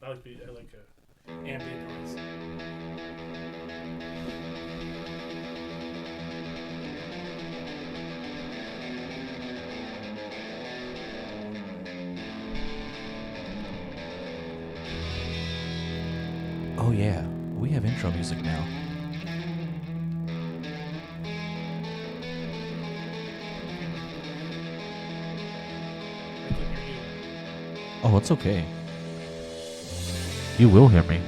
I like ambient noise. Oh yeah, we have intro music now. Oh, it's okay. You will hear me.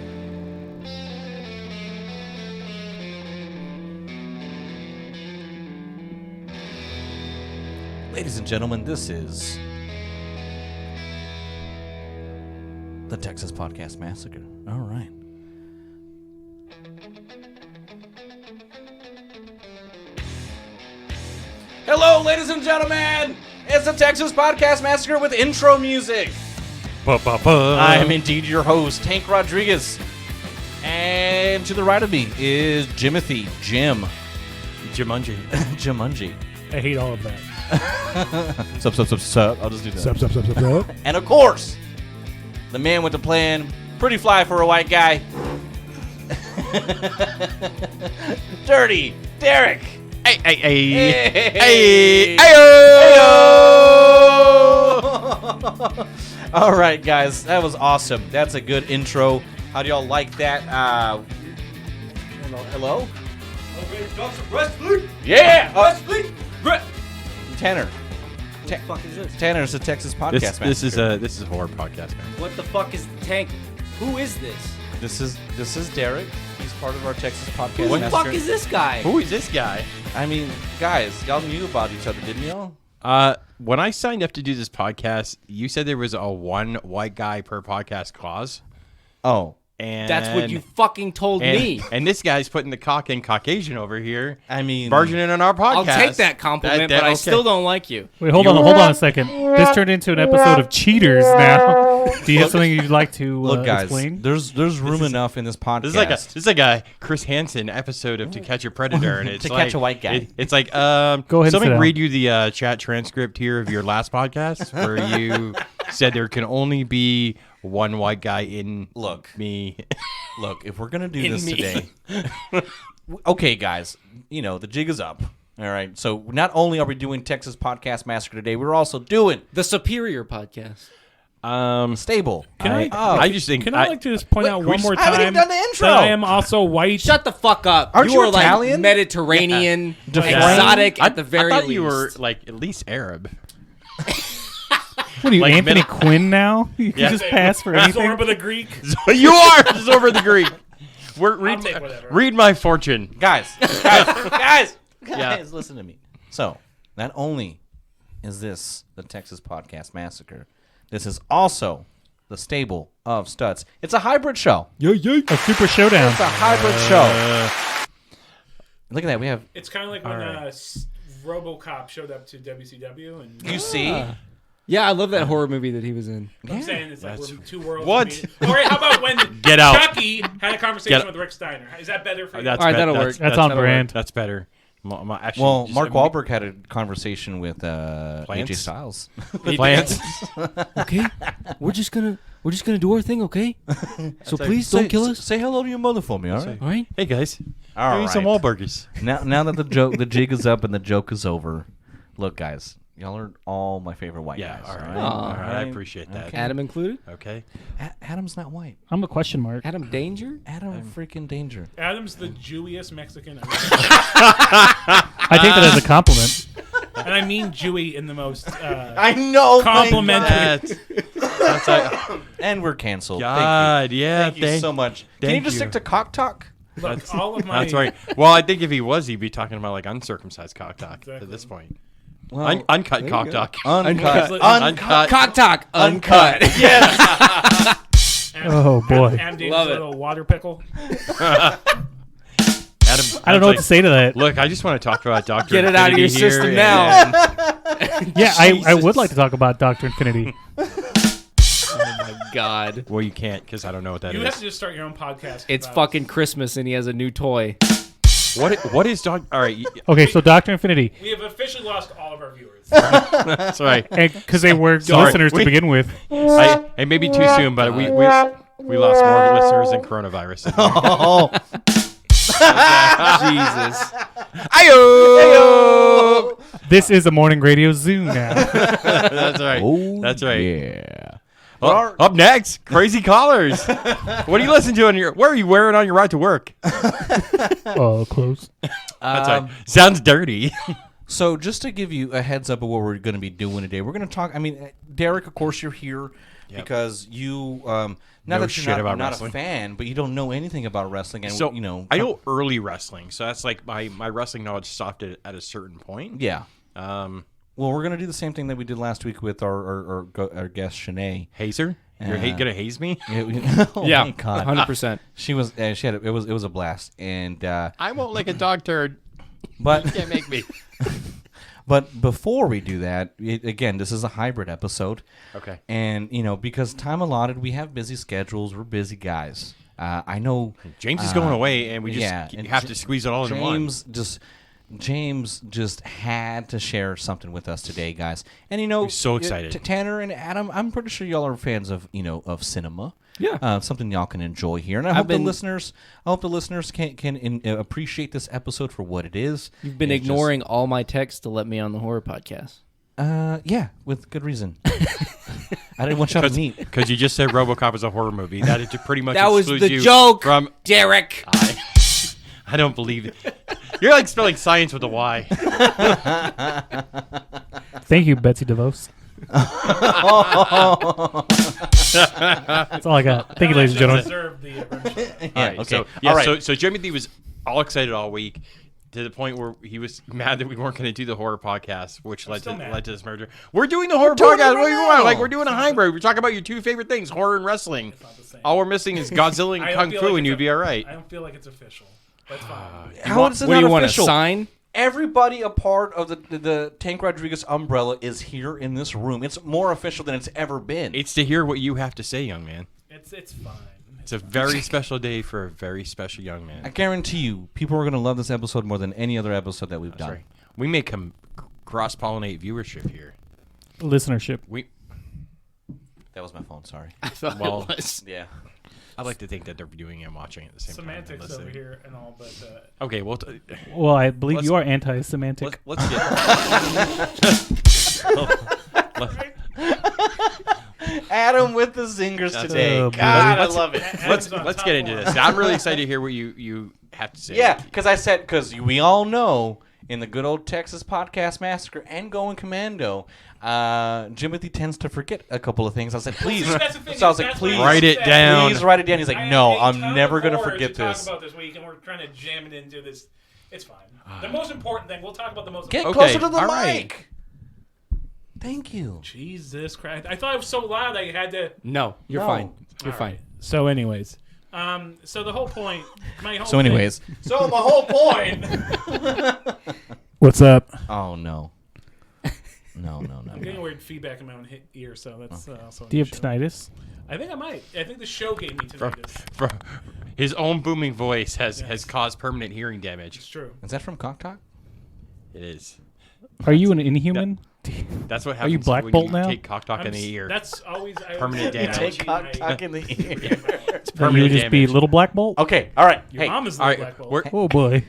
Ladies and gentlemen, this is the Texas Podcast Massacre. All right. Hello, ladies and gentlemen. It's the Texas Podcast Massacre with intro music. I am indeed your host, Tank Rodriguez. And to the right of me is Jimothy, Jumanji. I hate all of that. Sup. I'll just do that. Sup. And of course, the man with the plan, pretty fly for a white guy. Dirty Derek. Hey. All right, guys, that was awesome. That's a good intro. How do y'all like that? Hello? Yeah! Tanner. What the fuck is this? Tanner's the Texas Podcast Massacre. This is a horror podcast, man. What the fuck is the tank? Who is this? This is Derek. He's part of our Texas Podcast Who the Massacre. fuck is this guy? Who is this guy? I mean, guys, y'all knew about each other, didn't y'all? When I signed up to do this podcast, you said there was a one white guy per podcast clause. Oh. And That's what you fucking told me. And this guy's putting the cock in Caucasian over here. I mean, barging in on our podcast. I'll take that compliment, but I still don't like you. Wait, hold on a second. This turned into an episode of Cheaters now. Do you have something you'd like to look, guys, explain? there's room enough in this podcast. This is like a Chris Hansen episode of To Catch a Predator, and it's To like, Catch a White Guy. It's like Go ahead and sit somebody down. read you the chat transcript here of your last podcast where you said there can only be one white guy in me. Look, if we're gonna do In this me. today, okay, guys, the jig is up. All right, so not only are we doing Texas Podcast Massacre today, we're also doing The Superior Podcast. Stable. I just think Can I like to just point out one more I haven't time even done the intro. that I am also white? Shut the fuck up. Aren't you are Italian? like Mediterranean, Deframed? exotic at the very I thought least. you were like at least Arab. What are you, like Anthony middle- Quinn now? You Yeah. just pass for anything? Zorba the Greek? You are just over the Greek. take whatever. Read my fortune. guys, Yeah. listen to me. So, not only is this the Texas Podcast Massacre, this is also the stable of studs. It's a hybrid show. A super showdown. It's a hybrid show. Look at that. We have. It's kind of like when RoboCop showed up to WCW, and You see? Yeah, I love that horror movie that he was in. I'm saying it's like we're two worlds. What? meeting. All right, how about when Get out. Chucky had a conversation Get- with Rick Steiner? Is that better for you? That's All right, bet- that'll that's- work. That's on that'll brand. That's better. Actually, Well, just- Mark Wahlberg had a conversation with AJ Styles. Plants. Okay, we're just gonna do our thing, okay? So please don't kill us. Say hello to your mother for me, all right? All right. Hey guys, All give me some right. Wahlburgers. Now that the jig is up and the joke is over, look, guys, y'all are all my favorite white Yeah, guys. all right. Aw. All right, I appreciate that. Okay. Adam included. Okay. Adam's not white. I'm a question mark. Adam Danger. Adam freaking danger. Adam's the Jewiest Mexican I've ever I take that as a compliment. and I mean Jewy in the most I know. complimentary. That's like, And we're canceled. God, yeah. Thank you so much. Can you thank just you. stick to cock talk? Look, all of my That's right. Well, I think if he was, he'd be talking about like uncircumcised cock talk Exactly. at this point. Well, Uncut cock talk. uncut. Uncut. Cock talk. Uncut. Oh, boy. Adam Davis' Love it. little water pickle. Adam, I don't know what to say to that. Look, I just want to talk about Dr. Get it out of your Infinity system here, now. Yeah, I would like to talk about Dr. Infinity. Oh my God. Well, you can't because I don't know what that You is. have to just start your own podcast. It's about- fucking Christmas and he has a new toy. What is Doc? All right, Okay, so Dr. Infinity. We have officially lost all of our viewers. that's right. Because they were Sorry. listeners to We- begin with. It may be too soon, but we We lost more listeners than coronavirus. Oh, Jesus. Ayo! This is a morning radio zoo now. That's right. Oh, That's right. Yeah. Well, up next, crazy callers. What are you listening to on your? What are you wearing on your ride to work? Oh, close. That's right. Sounds dirty. so just to give you a heads up of what we're going to be doing today, we're going to talk. I mean, Derek, of course, you're here because you. Not Know that shit you're about not a wrestling. fan, but you don't know anything about wrestling, and So you know. I know early wrestling, so that's like my wrestling knowledge stopped at a certain point. Yeah. Um, Well, we're gonna do the same thing that we did last week with our guest Shanae. Hazer, you're gonna haze me? Oh Yeah. my God. 100%. She was. She had. It was a blast, and I won't like a dog turd. but You can't make me. but before we do that, again, this is a hybrid episode. Okay. And because time allotted, we have busy schedules. We're busy guys. I know James is going away, and we just and have to squeeze it all into one. James just had to share something with us today, guys. And We're so excited. Tanner and Adam, I'm pretty sure y'all are fans of of cinema. Yeah. Something y'all can enjoy here, and I hope the listeners can appreciate this episode for what it is. You've been It's ignoring all my texts to let me on the horror podcast. yeah, with good reason. I didn't want y'all to meet. Because you just said RoboCop is a horror movie. That is pretty much That was excludes the you joke, from. Derek. I don't believe it. You're like spelling science with a Y. Thank you, Betsy DeVos. That's all I got. Thank you, ladies and gentlemen. Deserve the Yeah, okay. So, All right. So Jimothy was all excited all week to the point where he was mad that we weren't going to do the horror podcast, which led to this merger. We're doing the horror doing it podcast. right What do you now. want? Like we're doing a hybrid. We're talking about your two favorite things, horror and wrestling. the same. All we're missing is Godzilla and I don't Kung feel Fu, like and it's you'd be all right. I don't feel like it's official. That's fine. How is it What not do you want, a official? sign? Everybody a part of the Tank Rodriguez umbrella is here in this room. It's more official than it's ever been. It's to hear what you have to say, young man. It's fine. It's a very special day for a very special young man. I guarantee you, people are going to love this episode more than any other episode that we've done. Sorry. We may cross-pollinate viewership here. Listenership. That was my phone, sorry. I thought Well, it was. Yeah. I like to think that they're viewing and watching at the same Semantics time. over here and all, but Okay, well, Well, I believe Let's- you are anti-semantic. let's get. Adam with the zingers That's today. it. God, Let's- I love it. let's get into this. I'm really excited to hear what you have to say. Yeah, because we all know in the good old Texas podcast Massacre and Going Commando, Jimothy tends to forget a couple of things. I said, please. that's the thing, So I was like, that's please. what Write it down. Please write it down. He's like, I no, have a I'm ton never of going to horror forget to this. talk about this week, and we're trying to jam it into this. It's fine. The most important thing, we'll talk about the most Get important closer to the all mic. right. Thank you. Jesus Christ. I thought it was so loud I had to... No, you're No. fine. You're All fine. right. So anyways, so the whole point... My whole So anyways. so my whole point... What's up? Oh, no. No. I'm getting weird feedback in my own ear, so that's also... Do you have an issue. tinnitus? I think I might. I think the show gave me tinnitus. For his own booming voice has caused permanent hearing damage. It's true. Is that from Cock Talk? It is. Are you an inhuman? That's what Are you happens Black when Bolt you now? take cock talk I'm in the s- ear. That's always... Permanent damage. Take Cock Talk in the ear. It's Or you permanent would just be damage. Little Black Bolt? Okay, all right. Your Hey, mom is All the right, Black Bolt. we're- Oh, boy.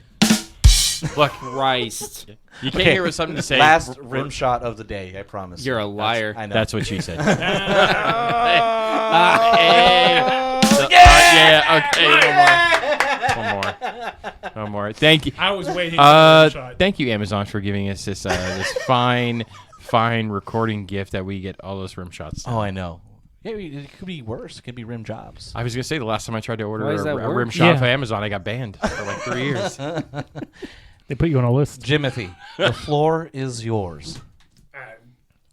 look, Christ. you can't Okay. hear us something to say. last We're- rim shot of the day, I promise. You're a liar. I know. That's what she said. yeah! Okay, one more. Thank you. I was waiting for the shot. Thank you, Amazon, for giving us this this fine recording gift that we get all those rim shots. Oh, I know. Yeah, it could be worse. It could be rim jobs. I was gonna say the last time I tried to order Why does that a work? rim shot Yeah. from Amazon, I got banned for like 3 years. They put you on a list. Jimothy, the floor is yours.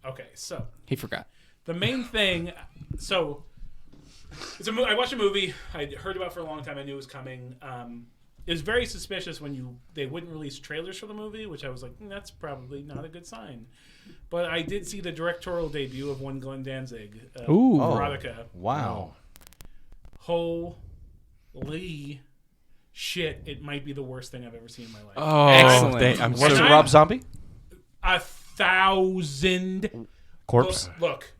Okay, so He forgot. the main thing, so it's I watched a movie I'd heard about for a long time. I knew it was coming. It was very suspicious when they wouldn't release trailers for the movie, which I was like, that's probably not a good sign. But I did see the directorial debut of one Glenn Danzig, Ooh. Veronica. Wow. Holy shit! It might be the worst thing I've ever seen in my life. Oh, Excellent. I'm Worse so than Rob Zombie? 1,000 Corpse? Look,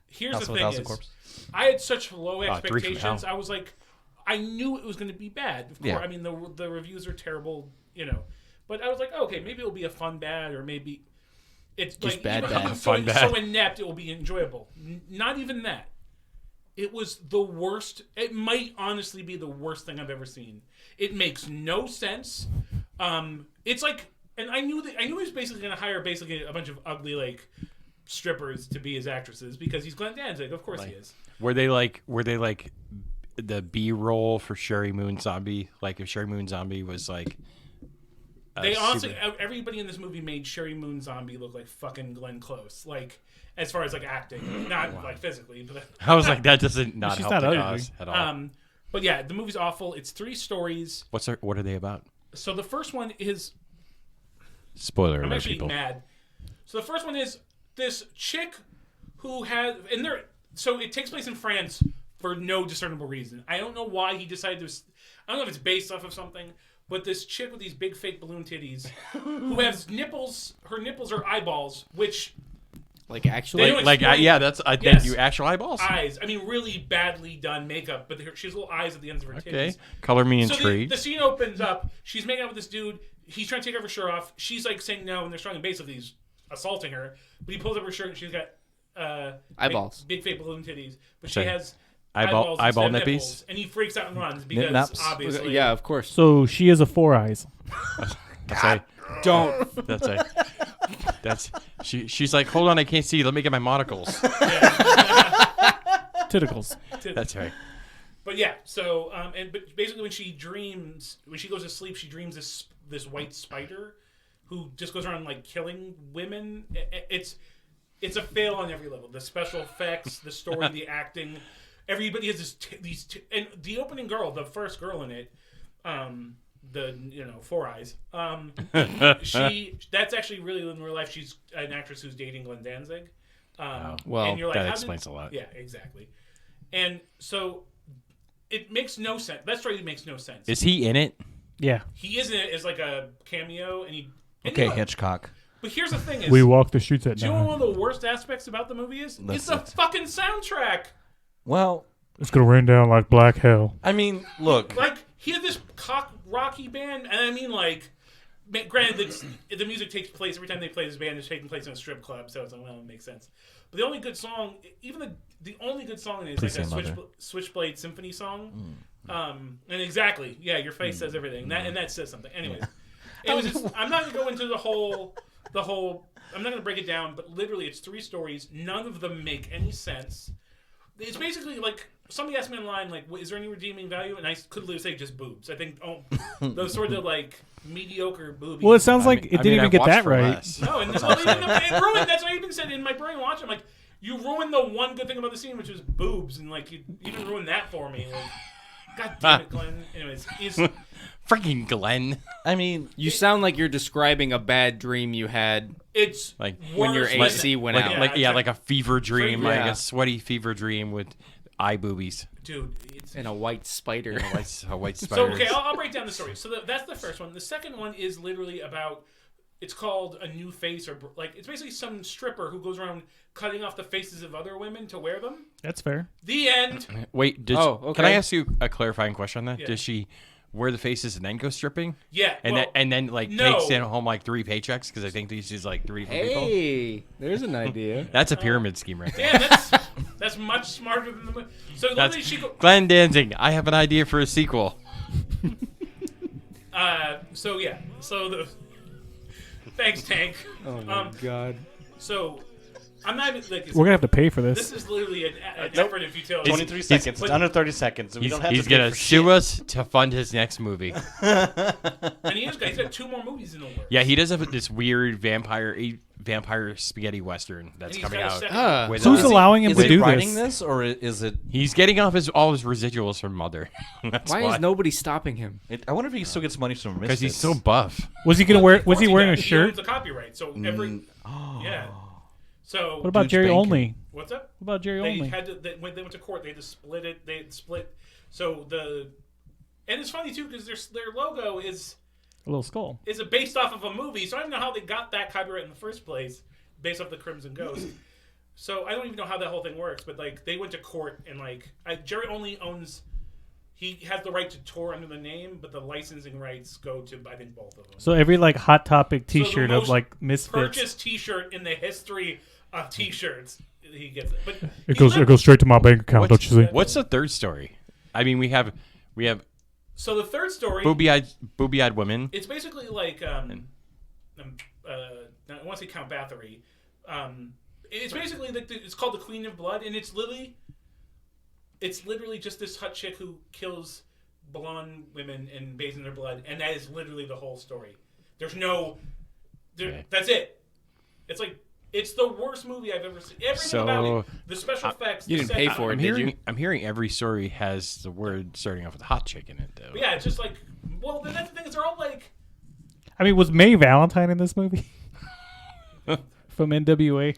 Here's the thing: House of is, Corpse. I had such low 3 from expectations. Hell. I was like, I knew it was going to be bad. Of course, Yeah. I mean the reviews are terrible, But I was like, okay, maybe it'll be a fun bad, or maybe it's Just like bad, even bad. so, Fun bad. so inept it will be enjoyable. Not even that. It was the worst. It might honestly be the worst thing I've ever seen. It makes no sense. It's like, and I knew he was basically going to hire a bunch of ugly like strippers to be his actresses because he's Glenn Danzig. Of course he is. Were they like the B-roll for Sherry Moon Zombie? Like if Sherry Moon Zombie was like They honestly, everybody in this movie made Sherry Moon Zombie look like fucking Glenn Close, like as far as like acting, not like physically. But I was like, that doesn't not She's help not the ugly. cause at all. But yeah, the movie's awful. It's 3 stories. What are they about? So the first one is Spoiler I'm alert, actually people. mad. So the first one is this chick who has, so it takes place in France for no discernible reason. I don't know why he decided to. I don't know if it's based off of something, but this chick with these big fake balloon titties, who has nipples. Her nipples are eyeballs, which Like They actually, don't Like explain- that's thank Yes. you, actual eyeballs. eyes. I mean, really badly done makeup, but she has little eyes at the ends of her Okay, titties. color me So intrigued. the scene opens up. She's making out with this dude. He's trying to take her shirt off. She's like saying no, and they're trying to basically he's assaulting her. But he pulls up her shirt, and she's got Eyeballs. big fake balloon titties. But Sorry. she has Eyeball instead of nippies? nipples, and he freaks out and runs because Nip-naps? obviously, yeah, of course. So she is a 4 eyes. That's right. Don't. That's right. That's she's like, hold on, I can't see. Let me get my monocles. Tentacles. That's right. But yeah, so but basically when she goes to sleep, she dreams this white spider who just goes around like killing women. It's a fail on every level. The special effects, the story, the acting. Everybody has and the opening girl, the first girl in it, the 4 eyes. That's actually really in real life. She's an actress who's dating Glenn Danzig. Well, and you're like, that how explains a lot. Yeah, exactly. And so it makes no sense. That story makes no sense. Is he in it? Yeah. He is in it as like a cameo, and he. And Okay, you know- Hitchcock. But here's the thing: is We walk the streets at do you know what night. one of the worst aspects about the movie is? It's the That's it. fucking soundtrack. Well, It's gonna rain down like black hell. I mean, look. Like he had this cock rocky band, and I mean like. Granted, the music takes place every time they play this band is taking place in a strip club, so it's like, well, it makes sense. But the only good song, even the only good song in it is Please like a say Mother. Switchblade Symphony song. And exactly, yeah, your face says everything. That says something. Anyways, it was just, I'm not gonna go into the whole. I'm not gonna break it down, but literally, it's 3 stories. None of them make any sense. It's basically like somebody asked me online, like, is there any redeeming value? And I could literally say just boobs. I think those sort of like mediocre boobies. Well, it sounds like it didn't even get that right. No, and it ruined. That's what I even said in my brain watching. I'm like, you ruined the one good thing about the scene, which was boobs, and like you even ruined that for me. Like, God damn it, Glenn. Anyways, Freaking Glenn. I mean, You sound like you're describing a bad dream you had. it's Like, when your worse than AC that. went like, out. like a fever dream, like Yeah. a sweaty fever dream with eye boobies. Dude, it's And a white spider. A white so spider. okay. I'll break down the story. So that's the first one. The second one is literally about. It's called A New Face, or like it's basically some stripper who goes around cutting off the faces of other women to wear them. That's fair. The end. Wait, Oh, okay. can I ask you a clarifying question on that? Yeah. Does she wear the faces and then go stripping? Yeah. And well, then like no. takes in home like 3 paychecks because I think these is like 3 different people. Hey, there's an idea. That's a pyramid scheme right there. Yeah, that's much smarter than the movie. So literally, she go. Glenn Danzig, I have an idea for a sequel. So yeah. So the. Thanks, Tank. Oh my god. So I'm not even like. We're gonna have to pay for This this. is literally an effort in futility. 23 seconds. It's under 30 seconds. We don't have He's to pay gonna for sue shit. us to fund his next movie. And he's got 2 more movies in the works. Yeah, he does have this weird vampire spaghetti western And that's he's coming got a out. second- With, Who's uh, allowing him Is to he do writing this? this, or is it? He's getting off all his residuals from Mother. That's Why is nobody stopping him? I wonder if he still gets money from Because he's Misfits. so buff. Was he gonna wear? Of Was course he wearing a does. He shirt? owns the copyright. So every yeah. So What about Dude's Jerry banking. Only? what's up? What about Jerry They Only? had to. When they went to court, they had to split it. They had split. So and it's funny too because their logo is A little skull. based off of a movie. So I don't know how they got that copyright in the first place, based off the Crimson Ghost. So I don't even know how that whole thing works, but like they went to court and like Jerry only owns. He has the right to tour under the name, but the licensing rights go to I think both of them. So every like Hot Topic T-shirt So of like Misfits. Purchased T-shirt in the history of T-shirts, he gets it. But It goes straight to my bank account. Don't you see? What's the third story? I mean, we have. So the third story, booby-eyed women. it's basically like I want to say Count Bathory. It's basically like it's called the Queen of Blood, and it's literally just this hot chick who kills blonde women and bathes in their blood, and that is literally the whole story. There's no, that's it. It's like it's the worst movie I've ever seen. Everything about it, the special effects. You didn't pay for it, did you? I'm hearing every story has the word starting off with hot chick in it, though. But yeah, it's just like, well, that's the thing. Is they're all like. I mean, was Mae Valentine in this movie? From NWA?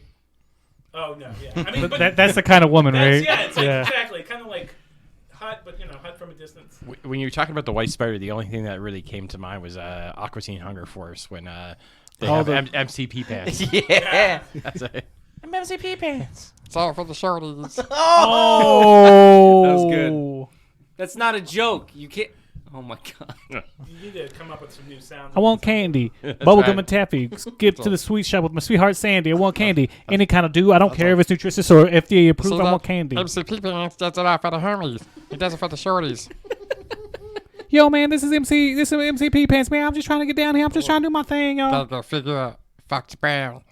Oh no, yeah. I mean, but that's the kind of woman, right? Yeah, it's like exactly, kind of like hot, but hot from a distance. When you were talking about the White Spider, the only thing that really came to mind was Aqua Teen Hunger Force when they have MCP pants. Yeah. That's it. MCP pants. It's all for the shorties. Oh, That was good. That's not a joke. You can't. Oh my god. You need to come up with some new sounds. I want candy. That's Bubblegum right. and taffy. Skip to the sweet shop with my sweetheart Sandy. I want candy. Any kind of do. I don't care if it's nutritious or FDA approved. I want candy. MCP pants does it all for the homies. He does it for the shorties. Yo, man, this is MCP pants, man. I'm just trying to get down here. I'm just trying to do my thing, yo. Gotta go figure out. Fox Brown.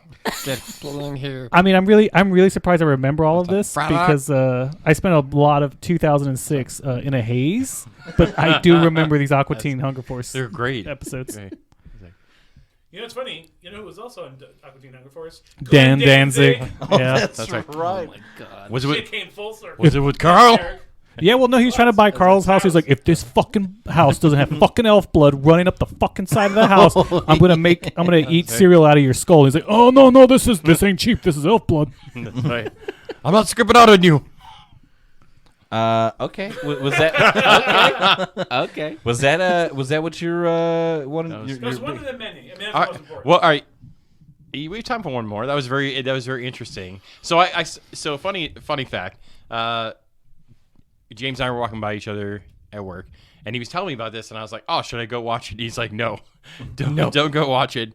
Get in here. I mean, I'm really surprised I remember all of this because I spent a lot of 2006 in a haze, but I do remember these Aqua Teen Hunger Force They're great episodes. Great. It's funny. You know who was also in Aqua Teen Hunger Force? Dan Danzig. Yeah. That's right. Oh my god. Was Shit came full circle. it with Carl? Yeah, well, no, he was trying to buy Carl's house. He was like, if this fucking house doesn't have fucking elf blood running up the fucking side of the house, I'm gonna eat cereal out of your skull. He's like, oh no, this ain't cheap. This is elf blood. That's right. I'm not skipping out on you. Okay. Was that Okay. was that what you're one? It was one of the many. I mean, that's All the right. most important. Well, all right. We have time for one more. That was very interesting. So so funny fact. James and I were walking by each other at work, and he was telling me about this, and I was like, "Oh, should I go watch it?" He's like, "No, don't go watch it.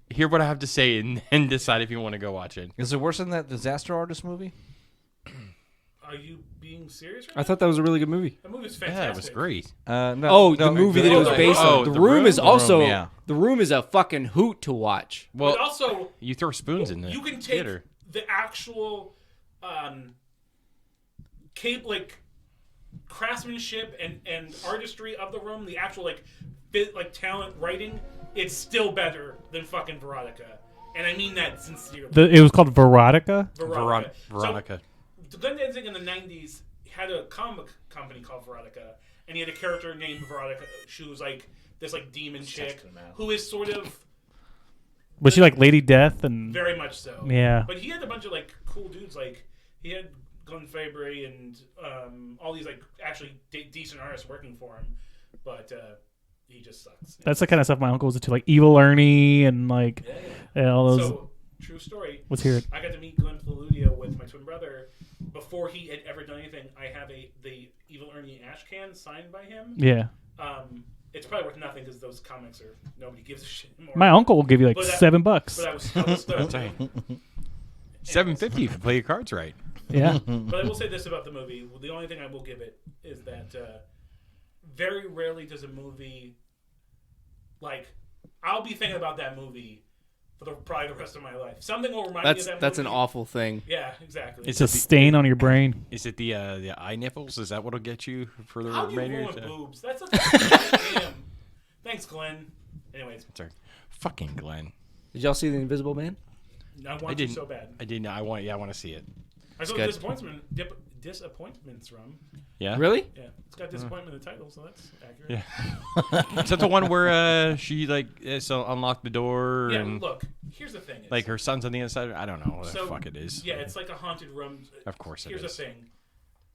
Hear what I have to say, and then decide if you want to go watch it." Is it worse than that Disaster Artist movie? Are you being serious right I now? thought that was a really good movie. That movie's fantastic. Yeah, it was great. No. The movie that it was based oh, on. The The Room Room? is The also. Room, yeah. The Room is a fucking hoot to watch. Well, But also, you throw spoons in the you can take theater. the actual craftsmanship and artistry of the room, the actual talent writing, it's still better than fucking Veronica. And I mean that sincerely. It was called Veronica. Veronica. So, Glenn Danzig in the 90s had a comic company called Veronica, and he had a character named Veronica. She was like this demon chick who is sort of Was she like Lady Death and very much so. Yeah. But he had a bunch of cool dudes. He had Glenn Fabry and all these actually decent artists working for him, but he just sucks. That's the kind of stuff my uncle was into, like Evil Ernie and all those. So true story. Let's hear it. I got to meet Glenn Paludio with my twin brother before he had ever done anything. I have the Evil Ernie ash can signed by him. Yeah. It's probably worth nothing because those comics nobody gives a shit anymore. My uncle will give you But $7. But I was stoked. $7.50 if you play your cards right. Yeah. But I will say this about the movie. The only thing I will give it is that very rarely does a movie, I'll be thinking about that movie for probably the rest of my life. Something will remind me of that movie. That's an awful thing. Yeah, exactly. It's a stain on your brain. Is it the eye nipples? Is that what'll get you for the How do you remainder? ruin boobs? That's a damn. Thanks, Glenn. Anyways, Sorry. Fucking Glenn. Did y'all see The Invisible Man? I want to so bad. I didn't. I want to see it. I saw good. Disappointments from. Yeah. Really? Yeah, it's got disappointment in the title, so that's accurate. Yeah. Is that the one where she unlocked the door Yeah, and look. Here's the thing. her son's on the inside? I don't know what the fuck it is. Yeah, it's like a haunted room. Of course it Here's is. the thing.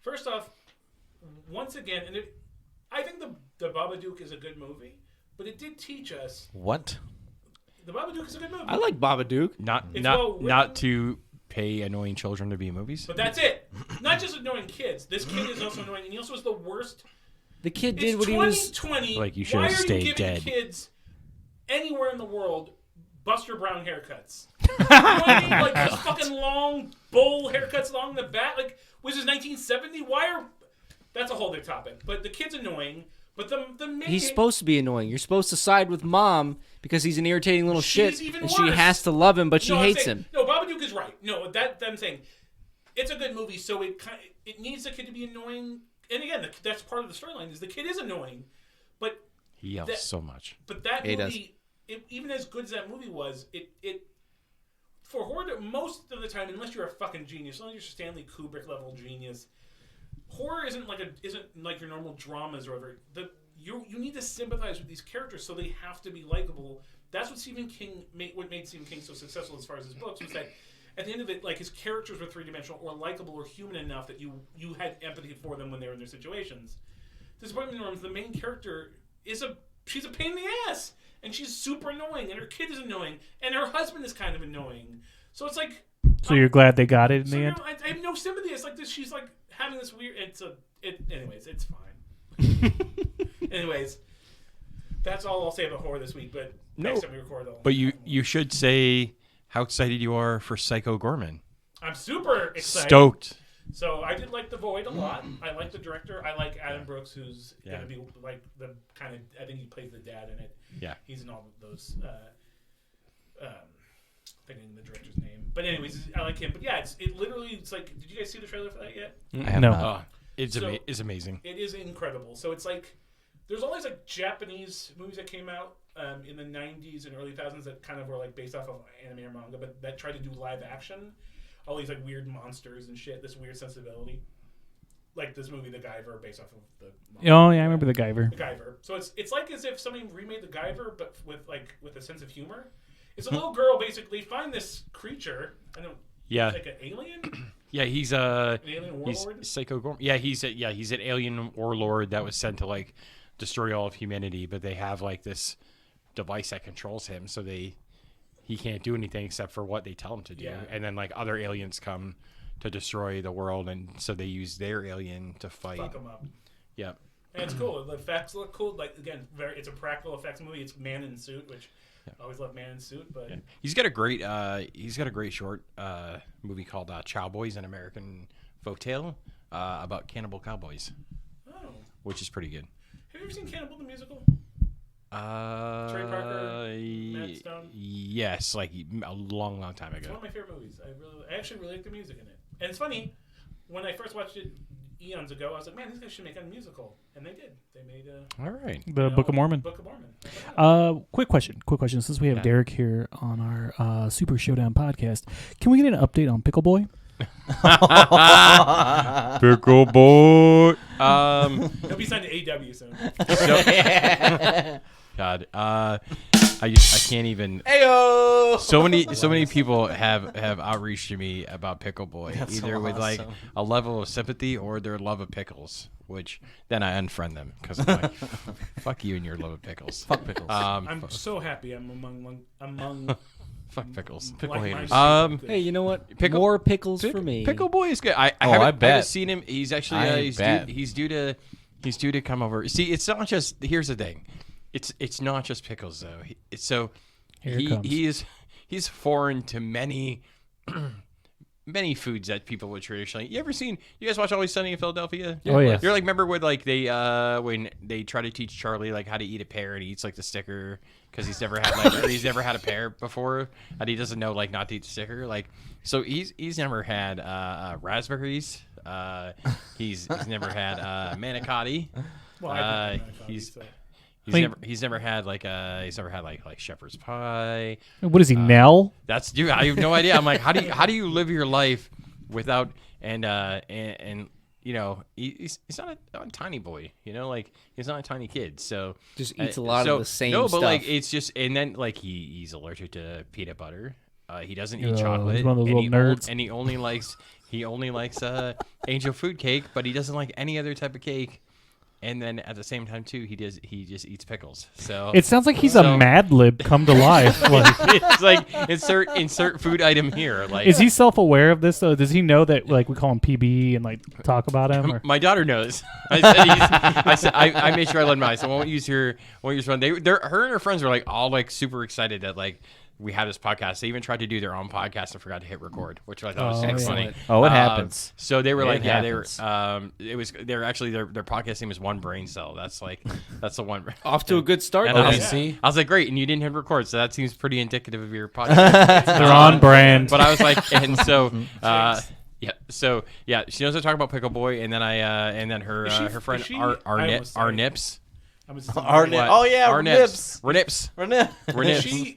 First off, once again, I think the Babadook is a good movie, but it did teach us What? the Babadook is a good movie. I like Babadook. Not It's not well written. not to pay annoying children to be in movies. But that's it. Not just annoying kids. This kid is also annoying, and he also is the worst. The kid did It's what he was. 2020. Like, you should Why have are stayed you giving dead. kids anywhere in the world Buster Brown haircuts? You know what I mean? Like those fucking long bowl haircuts along the back. Like, was this 1970? Why are... That's a whole other topic. But the kid's annoying. But the main... He's supposed to be annoying. You're supposed to side with mom because he's an irritating little She's shit, even and she worse. has to love him, but she No, I'm hates saying- him. No, Babadook is right. No, that I'm saying it's a good movie, so it needs the kid to be annoying. And again, that's part of the storyline is the kid is annoying, but He yells so much. But that He movie, even as good as that movie was, it for horror most of the time, unless you're a fucking genius, unless you're a Stanley Kubrick level genius, horror isn't like your normal dramas or whatever. You need to sympathize with these characters, so they have to be likable. That's what what made Stephen King so successful as far as his books was that at the end of it, like his characters were three-dimensional or likable or human enough that you had empathy for them when they were in their situations. Disappointment Norms, the main character she's a pain in the ass, and she's super annoying, and her kid is annoying, and her husband is kind of annoying. So it's like. So you're glad they got it in the end? I have no sympathy. It's like this. She's like having this weird. Anyways, it's fine. Anyways, that's all I'll say about horror this week. But next time we record, But you should say how excited you are for Psycho Gorman. I'm super excited. Stoked. So I did like The Void a lot. I like the director. I like Adam Brooks, who's gonna be like the kind of. I think he plays the dad in it. Yeah. He's in all of those. Thinking the director's name, but anyways, I like him. But yeah, it literally. It's like, did you guys see the trailer for that yet? I have No. not. It's So- it's amazing. It is incredible. So it's like there's all these like Japanese movies that came out in the 90s and early 2000s that kind of were like based off of anime or manga, but that tried to do live action. All these like weird monsters and shit. This weird sensibility, like this movie, The Guyver, based off of the. Oh yeah, I remember the Guyver. The Guyver. So it's like as if somebody remade The Guyver, but with a sense of humor. It's a little girl basically find this creature. I don't. Yeah. Like an alien. Yeah, he's An alien warlord. he's Psycho Gorman. Yeah, he's an alien warlord that was sent to like destroy all of humanity, but they have like this device that controls him, so he can't do anything except for what they tell him to do. Yeah. And then like other aliens come to destroy the world, and so they use their alien to fight. Fuck them up. Yeah. And it's cool. The effects look cool. Like again, it's a practical effects movie. It's man in suit, which I always love man in suit. But He's got a great short movie called Cowboys, an American Folktale about cannibal cowboys, which is pretty good. Have you ever seen Cannibal the Musical? Trey Uh, Parker, Matt Stone? Yes, like a long time It's ago. one of my favorite movies. I actually really like the music in it. And it's funny, when I first watched it eons ago, I was like, man, these guys should make a musical. And they did. They made All right. The Book of Mormon. Book of Mormon. Quick question. Since we have Derek here on our Super Showdown podcast, can we get an update on Pickle Boy? Pickle boy. He'll be signed to AW soon. God. I can't even. Heyo! So many people have outreached to me about Pickle Boy, That's either so with like awesome. a level of sympathy or their love of pickles, which then I unfriend them because I'm like, fuck you and your love of pickles. Fuck pickles. I'm so happy I'm among Fuck pickles. Pickle haters. Hey, you know what? Pickle- More pickles for me. Pickle Boy is good. I bet. haven't seen him. He's actually I bet. he's due to come over. See, it's not just. Here's the thing. It's not just pickles though. Here it comes. He's foreign to many many foods that people would traditionally. You guys watch Always Sunny in Philadelphia? Oh, yeah. You're like, remember when like they when they try to teach Charlie like how to eat a pear and he eats like the sticker because he's never had a pear before and he doesn't know like not to eat the sticker. Like, so he's never had raspberries. He's never had manicotti. Well, I He's never had like shepherd's pie. What is he, Nell? That's dude. I have no idea. I'm like, how do you live your life without and you know he's not a tiny boy. You know, like he's not a tiny kid. So Just eats a lot of the same No, but stuff. like it's just and then like he's allergic to peanut butter. He doesn't eat Oh, chocolate. he's one of those and little nerds. And he only likes angel food cake, but he doesn't like any other type of cake. and then at the same time too, he just eats pickles. So It sounds like he's a Mad Lib come to life. Like, it's like insert food item here. Like, is he self-aware of this though? Does he know that like we call him PB and like talk about him? Or? my daughter knows. I made sure I let him know. I said, "Won't use her phone." Her and her friends were like all like super excited that like we had this podcast. They even tried to do their own podcast and forgot to hit record, which I thought was super funny. Oh, it happens. So they were like, It yeah, happens. they were. They're actually their podcast name was One Brain Cell. That's the one. Off to a good start. And I was like, great, and you didn't hit record, so that seems pretty indicative of your podcast. They're on brand. But I was like, and so. Yeah, so yeah, she knows I talk about Pickle Boy, and then and then her friend Nips. Our Nips. Oh yeah, our Nips. Nips.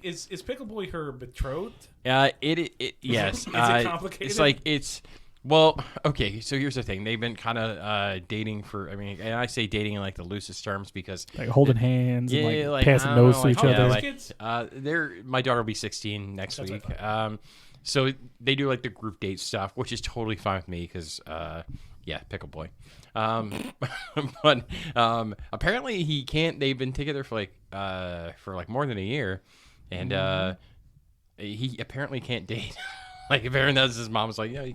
Is Pickle Boy her betrothed? Yes. Is it complicated? It's like well, okay. So here's the thing: they've been kind of dating for. I mean, and I say dating in like the loosest terms because like holding hands and like like passing notes to each other. Kids? My daughter will be 16 next week. So they do like the group date stuff, which is totally fine with me because, Pickle Boy. But apparently he can't. They've been together for more than a year, and he apparently can't date. Like apparently that's his mom's like, you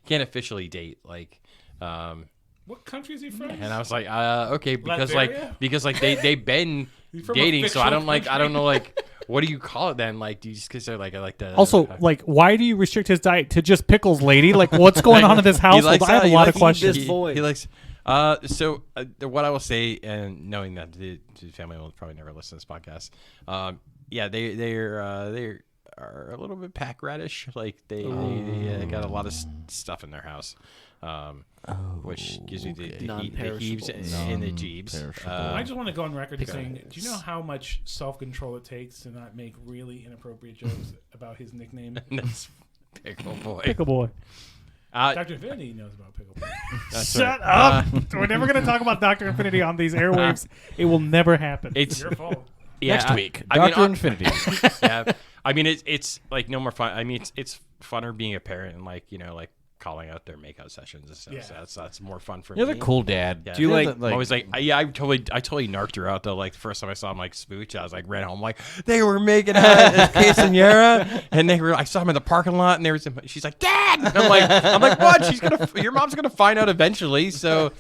can't officially date. Like, what country is he from? and I was like, okay, because Latveria? they've been dating, so I don't know like. What do you call it then? Like, do you just consider like I like the Also, like, why do you restrict his diet to just pickles, lady? Like, what's going on in this household? I have a lot of questions. This boy. He likes. What I will say, and knowing that the family will probably never listen to this podcast, they are a little bit pack radish. Like they got a lot of stuff in their house. Which gives me the heaves and the jeebs. I just want to go on record saying, do you know how much self-control it takes to not make really inappropriate jokes about his nickname? That's Pickle Boy. Pickle Boy. Dr. Infinity knows about Pickle Boy. Shut up! We're never going to talk about Dr. Infinity on these airwaves. It will never happen. It's your fault. Next week, Dr. Infinity. Yeah, I mean it's like no more fun. I mean it's funner being a parent and like calling out their makeout sessions and stuff. Yeah. So that's more fun for You're me. the cool dad. Yeah. Do you I was like, I totally narked her out though. Like the first time I saw him like smooch, I was like ran home like they were making out at Quesadilla, and I saw him in the parking lot, and she's like, Dad, and I'm like, what? Your mom's gonna find out eventually. So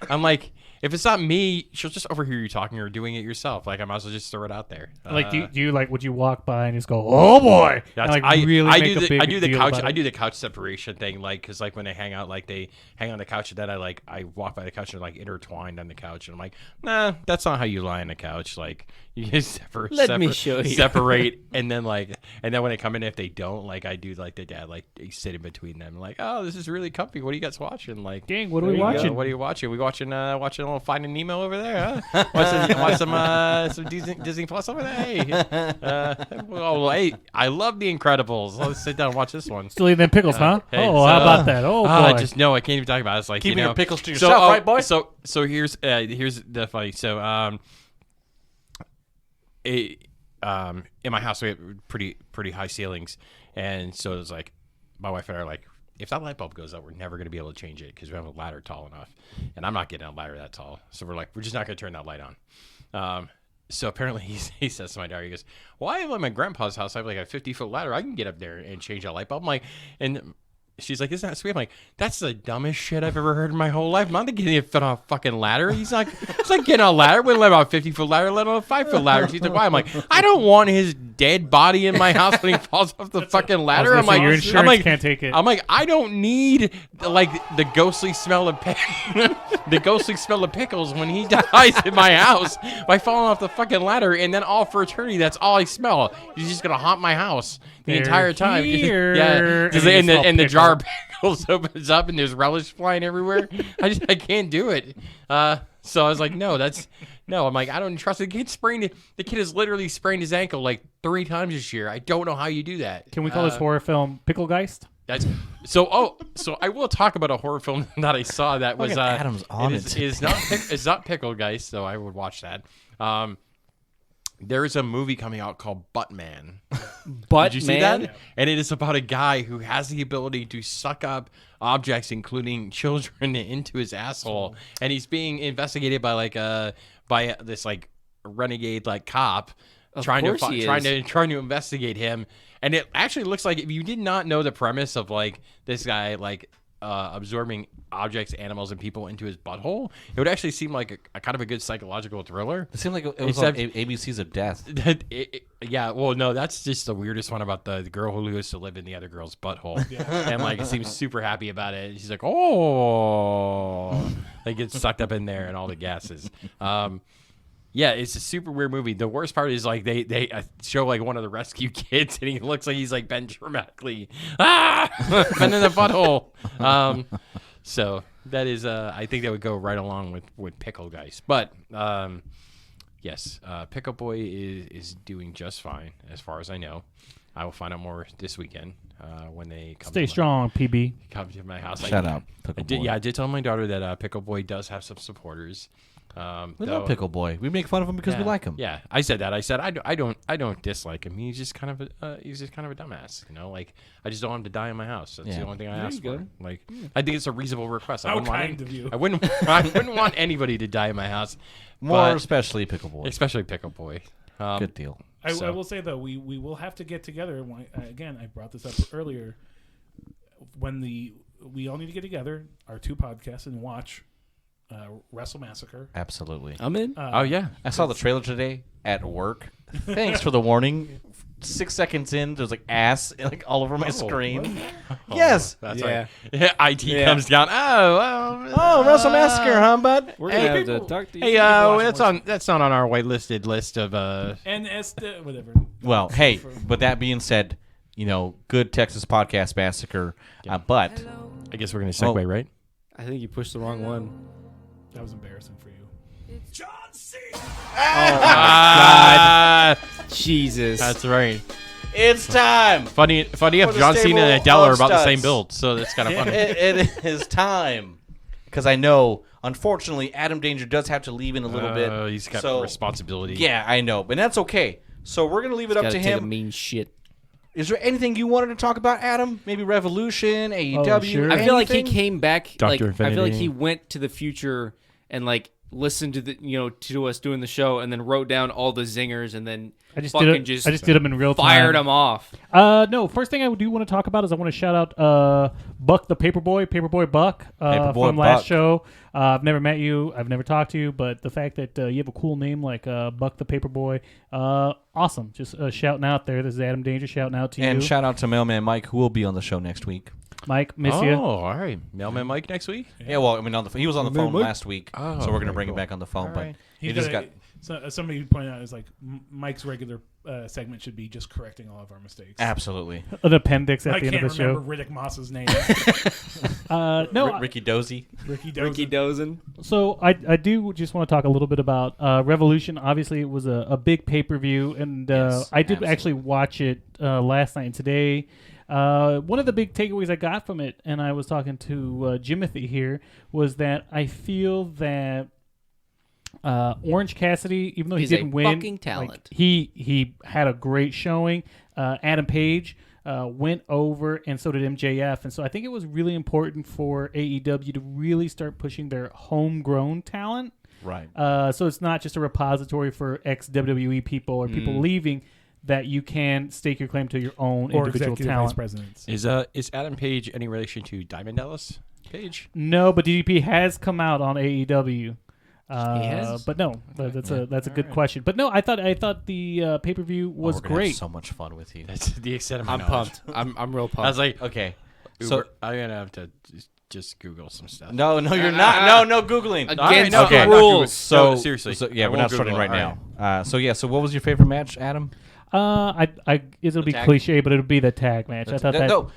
I'm like, if it's not me, she'll just overhear you talking or doing it yourself. Like I might as well just throw it out there. Like, do you like? Would you walk by and just go, "Oh boy"? That's, and, like, really I make do a the big I do the deal couch about I it? do the couch separation thing, like because like when they hang out, like they hang on the couch, and then I walk by the couch and like intertwined on the couch, and I'm like, nah, that's not how you lie on the couch. Like you just me show you. separate, and then when they come in, if they don't, like I do like the dad, like you sit in between them, like, oh, this is really comfy. What are you guys watching? Like, Gang, what are we watching? What are you watching? We watching a little Finding Nemo over there, huh? Watch some Disney Plus over there. Hey, hey, I love The Incredibles. Let's sit down and watch this one. Still eating them pickles, huh? Hey, how about that? Oh boy. I can't even talk about it. It's like Keeping your pickles to yourself, right, boy? So here's the funny. So in my house we have pretty high ceilings, and so it's like my wife and I are like, if that light bulb goes out, we're never going to be able to change it because we have a ladder tall enough, and I'm not getting a ladder that tall. So we're just not going to turn that light on. So apparently he says to my daughter, he goes, well, I have at my grandpa's house, I have like a 50-foot ladder. I can get up there and change that light bulb. I'm like, and she's like, isn't that sweet? I'm like, that's the dumbest shit I've ever heard in my whole life. I'm not getting a fit on a fucking ladder. He's like getting a ladder. We don't let about a 50-foot ladder, let alone a 5-foot ladder. She's like, why? I'm like, I don't want his dead body in my house when he falls off the fucking ladder. I'm like, your insurance can't take it. I'm like, I don't need like the ghostly smell of the ghostly smell of pickles when he dies in my house by falling off the fucking ladder, and then all for eternity, that's all I smell. He's just gonna haunt my house the entire time. Here. Yeah, and the jar of pickles opens up and there's relish flying everywhere. I can't do it. So I was like, no. I'm like, I don't trust it. The kid has literally sprained his ankle like 3 times this year. I don't know how you do that. Can we call this horror film Picklegeist? That's so I will talk about a horror film that I saw that was Adam's on it's not Pickle Guys, so I would watch that. there is a movie coming out called Buttman. But Did you see that? And it is about a guy who has the ability to suck up objects, including children, into his asshole, and he's being investigated by this like renegade like cop trying to investigate him. And it actually looks like, if you did not know the premise of like this guy like absorbing objects, animals, and people into his butthole, it would actually seem like a kind of a good psychological thriller. It seemed like it was on ABC's of Death. Yeah, well, no, that's just the weirdest one about the girl who used to live in the other girl's butthole. And like, it seems super happy about it. She's like, oh, like gets sucked up in there and all the gases. Yeah, it's a super weird movie. The worst part is like they show like one of the rescue kids, and he looks like he's like been dramatically been in the butthole. So that is I think that would go right along with Pickle Guys. But yes, Pickle Boy is doing just fine as far as I know. I will find out more this weekend when they come. Stay strong, PB. Come to my house. Shout out, Pickle Boy. I did tell my daughter that Pickle Boy does have some supporters. We love Pickle Boy. We make fun of him because we like him. Yeah, I said that. I said I don't dislike him. He's just kind of a dumbass. You know, like I just don't want him to die in my house. That's the only thing I ask for. Like I think it's a reasonable request. I wouldn't want anybody to die in my house. More especially Pickle Boy. Especially Pickle Boy. Good deal. I will say though, we will have to get together. Again, I brought this up earlier. We all need to get together, our two podcasts, and watch Wrestle Massacre. Absolutely. I'm in. Oh yeah, I saw the trailer today at work. Thanks for the warning. 6 seconds in, there's like ass like all over my screen. Yes. That's right. IT comes down. Oh, Wrestle Massacre, huh, bud? We're gonna have to talk to you. Hey, that's not on our whitelisted list of. And whatever. Well, hey, but that being said, good Texas podcast Massacre. But I guess we're gonna segue, right? I think you pushed the wrong one. That was embarrassing for you. Oh my God! Jesus. That's right. It's time. Funny if John Cena and Adele are about the same build, so that's kind of funny. It is time. Because I know, unfortunately, Adam Danger does have to leave in a little bit. He's got responsibility. Yeah, I know. But that's okay. So we're going to leave it up to Take him. a mean shit. Is there anything you wanted to talk about, Adam? Maybe Revolution, AEW? Sure. I feel like he came back. Dr. I feel like Infinity. he went to the future and like listened to to us doing the show, and then wrote down all the zingers, and then I just did them in real time. fired them off. No, first thing I do want to talk about is I want to shout out Buck the Paperboy Buck from last show. I've never met you. I've never talked to you, but the fact that you have a cool name like Buck the Paperboy, awesome. Just shouting out there. This is Adam Danger shouting out to you. And shout out to Mailman Mike, who will be on the show next week. Mike, miss Oh, you. all right. Mailman Mike next week? Yeah, well, I mean, he was on the phone Mike? last week, Oh, so we're going to very bring him cool. back on the phone. All But right. he just got... Somebody pointed out is like Mike's regular segment should be just correcting all of our mistakes. Absolutely. An appendix at I the end can't of the remember show. Riddick Moss's name. No, Ricky Dozy. Ricky Ricky Dozen. Dozen. So I do just want to talk a little bit about Revolution. Obviously, it was a big pay-per-view, and Yes, I did absolutely. actually watch it last night and today. One of the big takeaways I got from it, and I was talking to Jimothy here, was that I feel that Orange Cassidy, even though he He's a didn't win, fucking talent. like, he had a great showing. Adam Page went over, and so did MJF, and so I think it was really important for AEW to really start pushing their homegrown talent. Right. So it's not just a repository for ex-WWE people or people leaving, that you can stake your claim to your own Or individual executive vice talent. presidents. Is Adam Page any relation to Diamond Dallas Page? No, but DDP has come out on AEW. has? But no, that's a good question. But no, I thought the pay-per-view was we're gonna great. have so much fun with you. That's the extent of my I'm knowledge. pumped. I'm real pumped. I was like, Okay. so So I'm gonna have to just Google some stuff. no, you're not. No, Googling. Against no, okay. the rules. So No, seriously. So, yeah, I we're won't not starting Google right it. now. So what was your favorite match, Adam? It'll be tag? cliche, but it'll be the tag match. I thought that. No,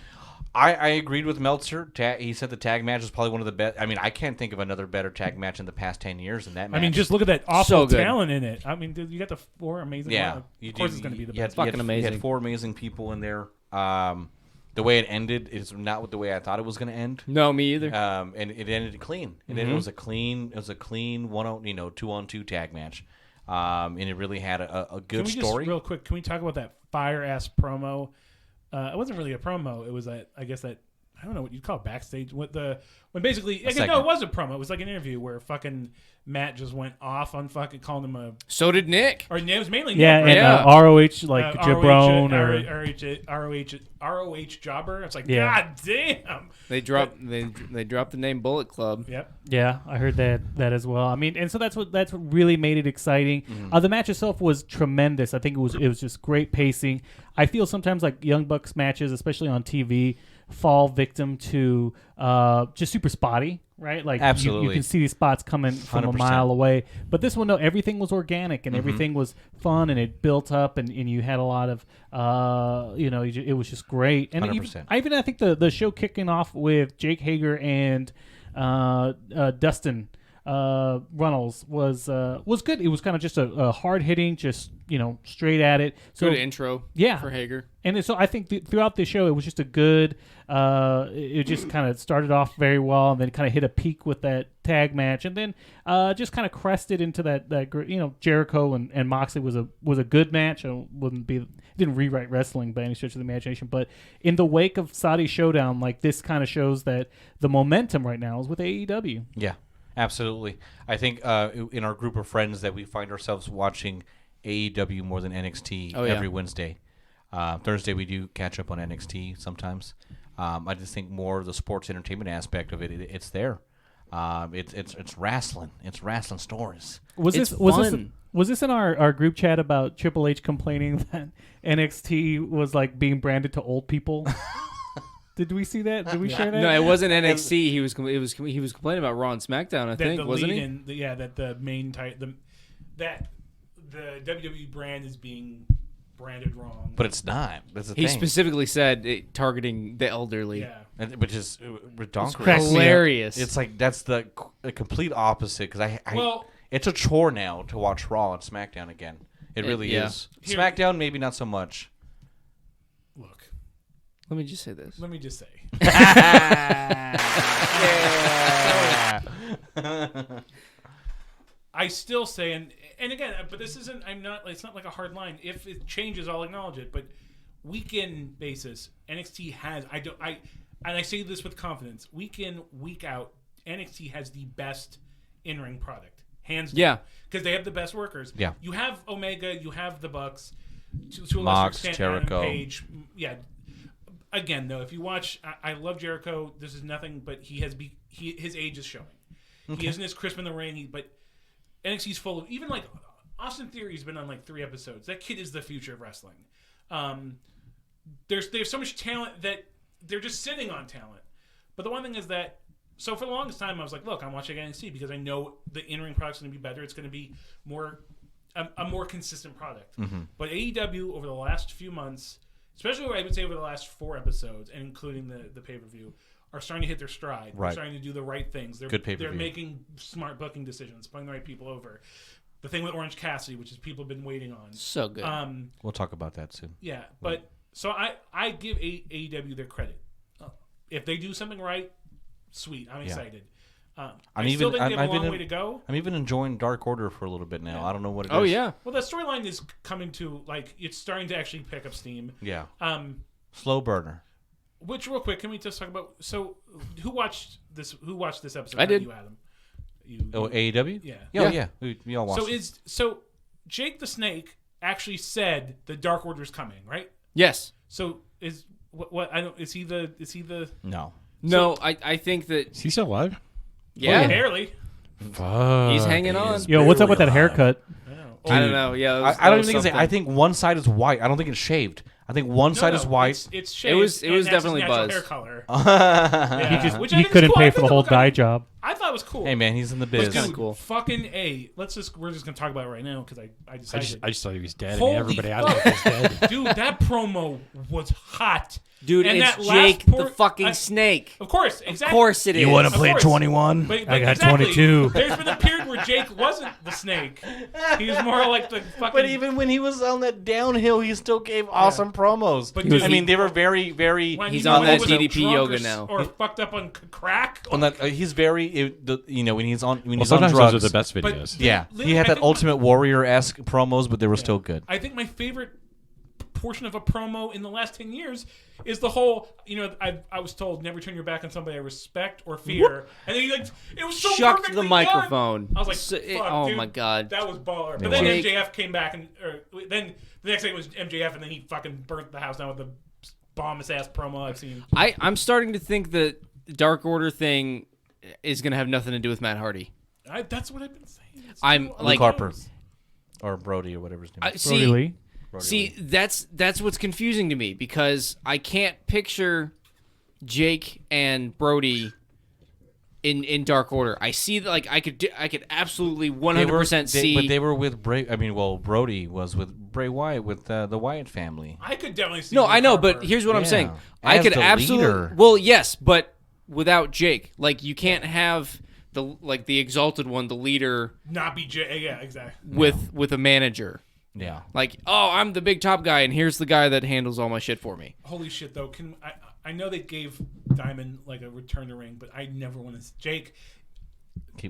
I agreed with Meltzer. He said the tag match is probably one of the best. I mean, I can't think of another better tag match in the past 10 years than that match. I mean, just look at that awful So good. talent in it. I mean, dude, you got the four amazing. yeah. Of course, it's going to be the best. Fucking You amazing. had four amazing people in there. The way it ended is not the way I thought it was going to end. No, me either. And it ended clean. It was a clean 2-on-2 tag match. and it really had a good Can we story. Just real quick, can we talk about that fire ass promo? It wasn't really a promo. It was I guess that I don't know what you'd call it, backstage. When basically, it was a promo. It was like an interview where fucking Matt just went off on fucking calling him a. So did Nick. Or it was mainly Yeah, Nick, and right? ROH like Jabron ROH jobber. It's like, Yeah. God damn. They dropped the name Bullet Club. Yep. Yeah, I heard that as well. I mean, and so that's what really made it exciting. The match itself was tremendous. I think it was just great pacing. I feel sometimes like Young Bucks matches, especially on TV, fall victim to just super spotty, right? Like Absolutely. you can see these spots coming from 100%. a mile away. But this one, no, everything was organic and everything was fun and it built up and you had a lot of, it was just great. And 100%. I think the show kicking off with Jake Hager and Dustin Runnels was good. It was kind of just a hard hitting, just straight at it. So Good intro. Yeah. For Hager. And so I think throughout the show, it was just a good. It just kind of started off very well, and then kind of hit a peak with that tag match, and then just kind of crested into that. Jericho and Moxley was a good match. Didn't rewrite wrestling by any stretch of the imagination, but in the wake of Saudi Showdown, like this kind of shows that the momentum right now is with AEW. Yeah, absolutely. I think in our group of friends that we find ourselves watching AEW more than NXT every Wednesday. Thursday we do catch up on NXT sometimes. I just think more of the sports entertainment aspect of it's there. It's wrestling. It's wrestling stories. Was this in our group chat about Triple H complaining that NXT was like being branded to old people? Did we see that? Did we share that? No, it wasn't NXT. He was complaining about Raw and SmackDown. I think wasn't he? That the main that the WWE brand is being branded wrong. But it's not. That's the He thing. specifically said targeting the elderly. Yeah. Which is redonkulous. cracks me up. Hilarious. It's like that's the complete opposite because it's a chore now to watch Raw and SmackDown again. It really is. SmackDown maybe not so much. Look. Let me just say this. Let me just say. I still say, and again, but this isn't. It's not like a hard line. If it changes, I'll acknowledge it. But week-in basis, NXT has. And I say this with confidence. Week in, week out, NXT has the best in-ring product, hands down. Yeah, because they have the best workers. Yeah. You have Omega, you have the Bucks, to a Mox, lesser extent, Jericho. Adam Page. Yeah. Again, though, if you watch, I love Jericho. This is nothing, but his age is showing. Okay. He isn't as crisp in the ring, but NXT's full of, even like Austin Theory's been on like 3 episodes. That kid is the future of wrestling. There's so much talent that they're just sitting on talent. But the one thing is that, so for the longest time I was like, look, I'm watching NXT because I know the in-ring product's going to be better. It's going to be a more consistent product. Mm-hmm. But AEW over the last few months, especially I would say over the last 4 episodes, and including the pay-per-view, are starting to hit their stride. Right. They're starting to do the right things. They're making smart booking decisions, putting the right people over. The thing with Orange Cassidy, which is people have been waiting on. So good. We'll talk about that soon. Yeah, but so I give AEW their credit. If they do something right, sweet. I'm excited. I still think they have a long way to go. I'm even enjoying Dark Order for a little bit now. Yeah. I don't know what it is. Oh, yeah. Well, the storyline is coming to, like, it's starting to actually pick up steam. Yeah. Slow burner. Which, real quick, can we just talk about? So, who watched this episode? I did. You, Adam. AEW? Yeah. Yeah. We all watched. So Jake the Snake actually said the Dark Order's coming, right? Yes. So is he the No. No, I think that. Is he still alive? Yeah. barely. Fuck. He's hanging on. Yo, what's up with that haircut? I don't know. Yeah. I don't even think it's. I think one side is white. I don't think it's shaved. I think one side is white. It's shaved. It was definitely Buzz. Buzz. Hair color. Yeah. Which I He think is couldn't cool. pay I for think the whole look, dye job. I thought it was cool. Hey man, he's in the But biz. kinda cool. Fucking A. We're just gonna talk about it right now because I decided. I just thought he was dead. Holy and everybody I fuck. know was dead. Dude, that promo was hot. Dude, And it's that last Jake the fucking snake. Of course, exactly. Of course it is. You want to Of play course. 21? But I got exactly. 22. There's been a period where Jake wasn't the snake. He was more like the fucking. But even when he was on that downhill, he still gave awesome promos. But dude, I mean, they were very, very. when He's he on that was DDP drunk yoga or, now. or fucked up on crack. On that, he's very when he's on when Well, he's on sometimes drugs. those are the best But- videos. Yeah, Literally, he had I that think Ultimate Warrior-esque promos, but they were still good. I think my favorite portion of a promo in the last 10 years is the whole, I was told never turn your back on somebody I respect or fear. And then it was so Shucked perfectly the done. microphone. I was like, So fuck, oh dude, my God. that was baller. But It then was. MJF came back, then the next day was MJF, and then he fucking burnt the house down with the bombest ass promo I've seen. I'm starting to think that the Dark Order thing is going to have nothing to do with Matt Hardy. That's what I've been saying. It's I'm still- like- Luke Harper or Brody or whatever his name is. Brody Lee. See, that's what's confusing to me because I can't picture Jake and Brody in Dark Order. I see that I could absolutely 100% see. But they were with Bray. I mean, Brody was with Bray Wyatt with the Wyatt family. I could definitely see. No, Luke I know, Harper. but here's what I'm Yeah. saying. I As could the absolutely. leader. Well, yes, but without Jake, you can't have the exalted one, the leader, not be yeah, exactly. with a manager. Yeah. I'm the big top guy, and here's the guy that handles all my shit for me. Holy shit, though! I know they gave Diamond a return to ring, but I never want to. Jake,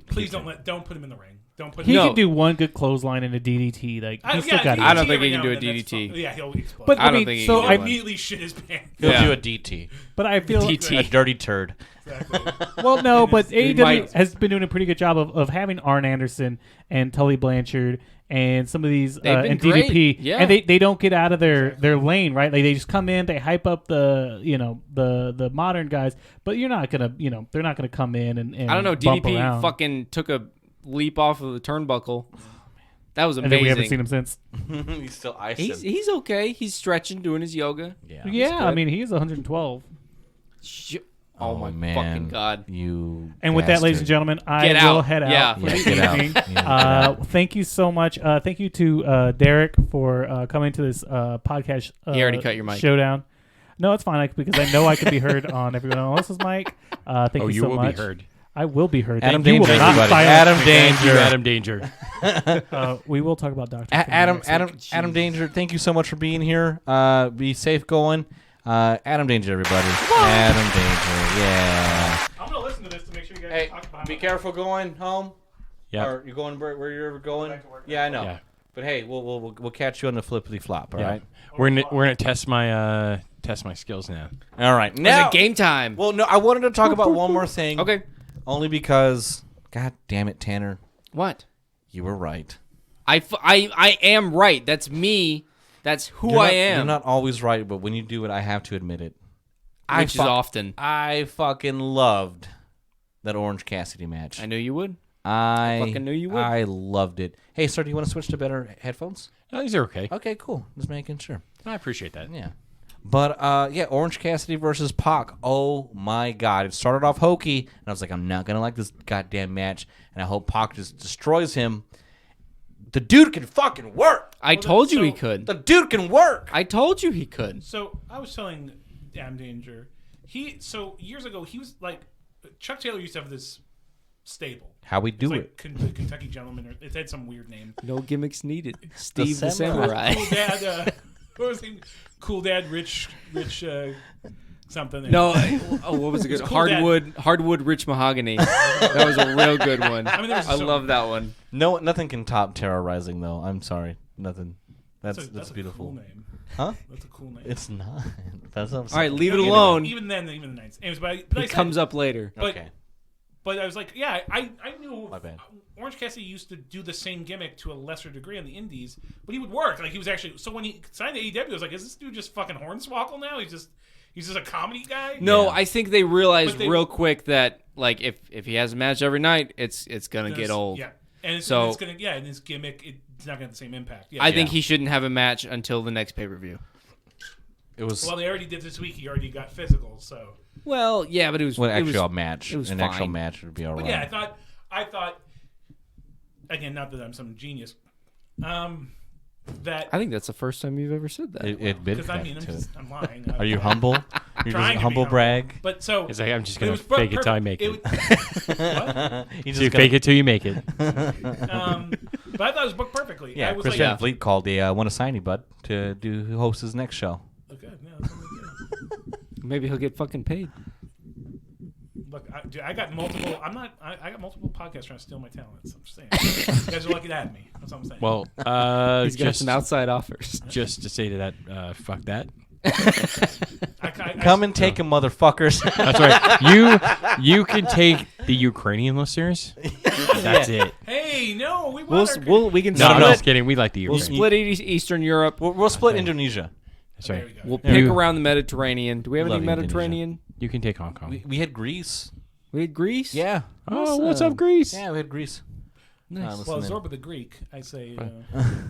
please don't put him in the ring. Don't put. He No. can do one good clothesline and a DDT. He's still got it. I don't think he can do a DDT. Yeah, he'll explode. But I don't mean, think he so can He'll do immediately shit his pants. He'll Yeah. do a DT. But I feel DT. A dirty turd. Exactly. well, no, but AEW might. has been doing a pretty good job of having Arn Anderson and Tully Blanchard and some of these They've been and great. DDP, Yeah. and they don't get out of their lane, right? They just come in, they hype up the the modern guys, but you're not gonna they're not gonna come in and I don't know. bump DDP around. fucking took a leap off of the turnbuckle. That was and amazing. then we haven't seen him since. He's still icing. He's okay. He's stretching, doing his yoga. Yeah. Yeah, I good. mean he's 112. Oh my man. fucking God. You. And with that, ladies and bastard. gentlemen, I Get will out. head out Yeah. for Yeah, the get out. evening. Yeah, get out. Thank you so much. Thank you to Derek for coming to this podcast. He already cut your mic. Showdown. No, it's fine because I know I can be heard on everyone else's mic. Thank you you so will much. be heard. I will be heard. Adam You will Danger, not everybody. silence Adam me. Danger. Adam Danger. We will talk about Dr. Adam Danger, thank you so much for being here. Be safe going. Adam Danger, everybody. Adam Danger, yeah. I'm gonna listen to this to make sure you guys Hey, talk about be it. careful going home. Yeah. Or you're going where you're ever going. Back to work. Yeah, I know. Yeah. But hey, we'll catch you on the flippity flop. All Yeah. right. We're gonna test my skills now. All right. Is Now, it game time? well, no, I wanted to talk about one more thing. Okay. Only because, God damn it, Tanner, What? you were right. I am right. That's me. That's who You're I not- am. You're not always right, but when you do it, I have to admit it. which is often. I fucking loved that Orange Cassidy match. I knew you would. I fucking knew you would. I loved it. Hey, sir, do you want to switch to better headphones? No, these are okay. Okay, cool. Just making sure. I appreciate that. Yeah. But, yeah, Orange Cassidy versus Pac. Oh, my God. It started off hokey, and I was like, I'm not going to like this goddamn match, and I hope Pac just destroys him. The dude can fucking work. I told you he so- could. The dude can work. I told you he could. So I was telling Adam Danger, years ago he was like Chuck Taylor used to have this stable. How we do It's it. like the Kentucky Gentleman, or it had some weird name. No gimmicks needed. Steve the Samurai. Samurai. Cool Dad, what was his name? Cool Dad, Rich, something. No, what was it? Good? It's Cool Dad. Hardwood Rich Mahogany. That was a real good one. I mean, there was I so- love that one. No, nothing can top Terrorizing, though. I'm sorry. Nothing. That's a beautiful. Cool name. Huh? That's a cool name. It's not. That's what I'm All right, saying. leave it Even- alone. Even then, even the nights. Anyways, but I It said- comes up later. But, Okay. But I was like, yeah, I knew My bad. Orange Cassidy used to do the same gimmick to a lesser degree on the indies, but he would work. Like he was actually when he signed to AEW, I was like, is this dude just fucking hornswoggle now? He's just a comedy guy. No, Yeah. I think they realized But they- real quick that like if he has a match every night, it's gonna get old. Yeah, and it's, So- and it's gonna and his gimmick it's not gonna have the same impact. Yeah, I think he shouldn't have a match until the next pay per view. It was Well, they already did this week. He already got physical, so. Well, yeah, but it was well, it actually was- a match. it was An actual fine. match would be all right. But yeah, I thought. Again, not that I'm some genius. That I think that's the first time you've ever said that. Admit because I that mean to it. I'm lying. Are you humble? You're Trying just to be humble humble. brag. But so It's like I'm just but it gonna was fake it till I perfect. make it. What? You So you fake it till you make it. But I thought it was booked perfectly. Yeah, I was Chris like, Van Vliet called the want to sign you, bud, to do host his next show. okay, yeah, that's what we do. Maybe he'll get fucking paid. Look, dude, I got multiple. I got multiple podcasts trying to steal my talents. I'm just saying. You guys are lucky to have me. That's what I'm saying. Well, He's got just some outside offers. just to say to that, fuck that. Come and take him, motherfuckers. That's right. You can take the Ukrainian listeners. That's it. Hey, no, we want We can No, I'm split. just kidding. We like the We'll Ukrainian. split Eastern Europe. We'll split Indonesia. That's There right. we go. We'll pick around the Mediterranean. Do we have Love any Indonesia. Mediterranean? You can take Hong Kong. We had Greece. We had Greece. Yeah. Oh, what's up, Greece? Yeah, we had Greece. Nice. Well, Zorba the Greek, I say.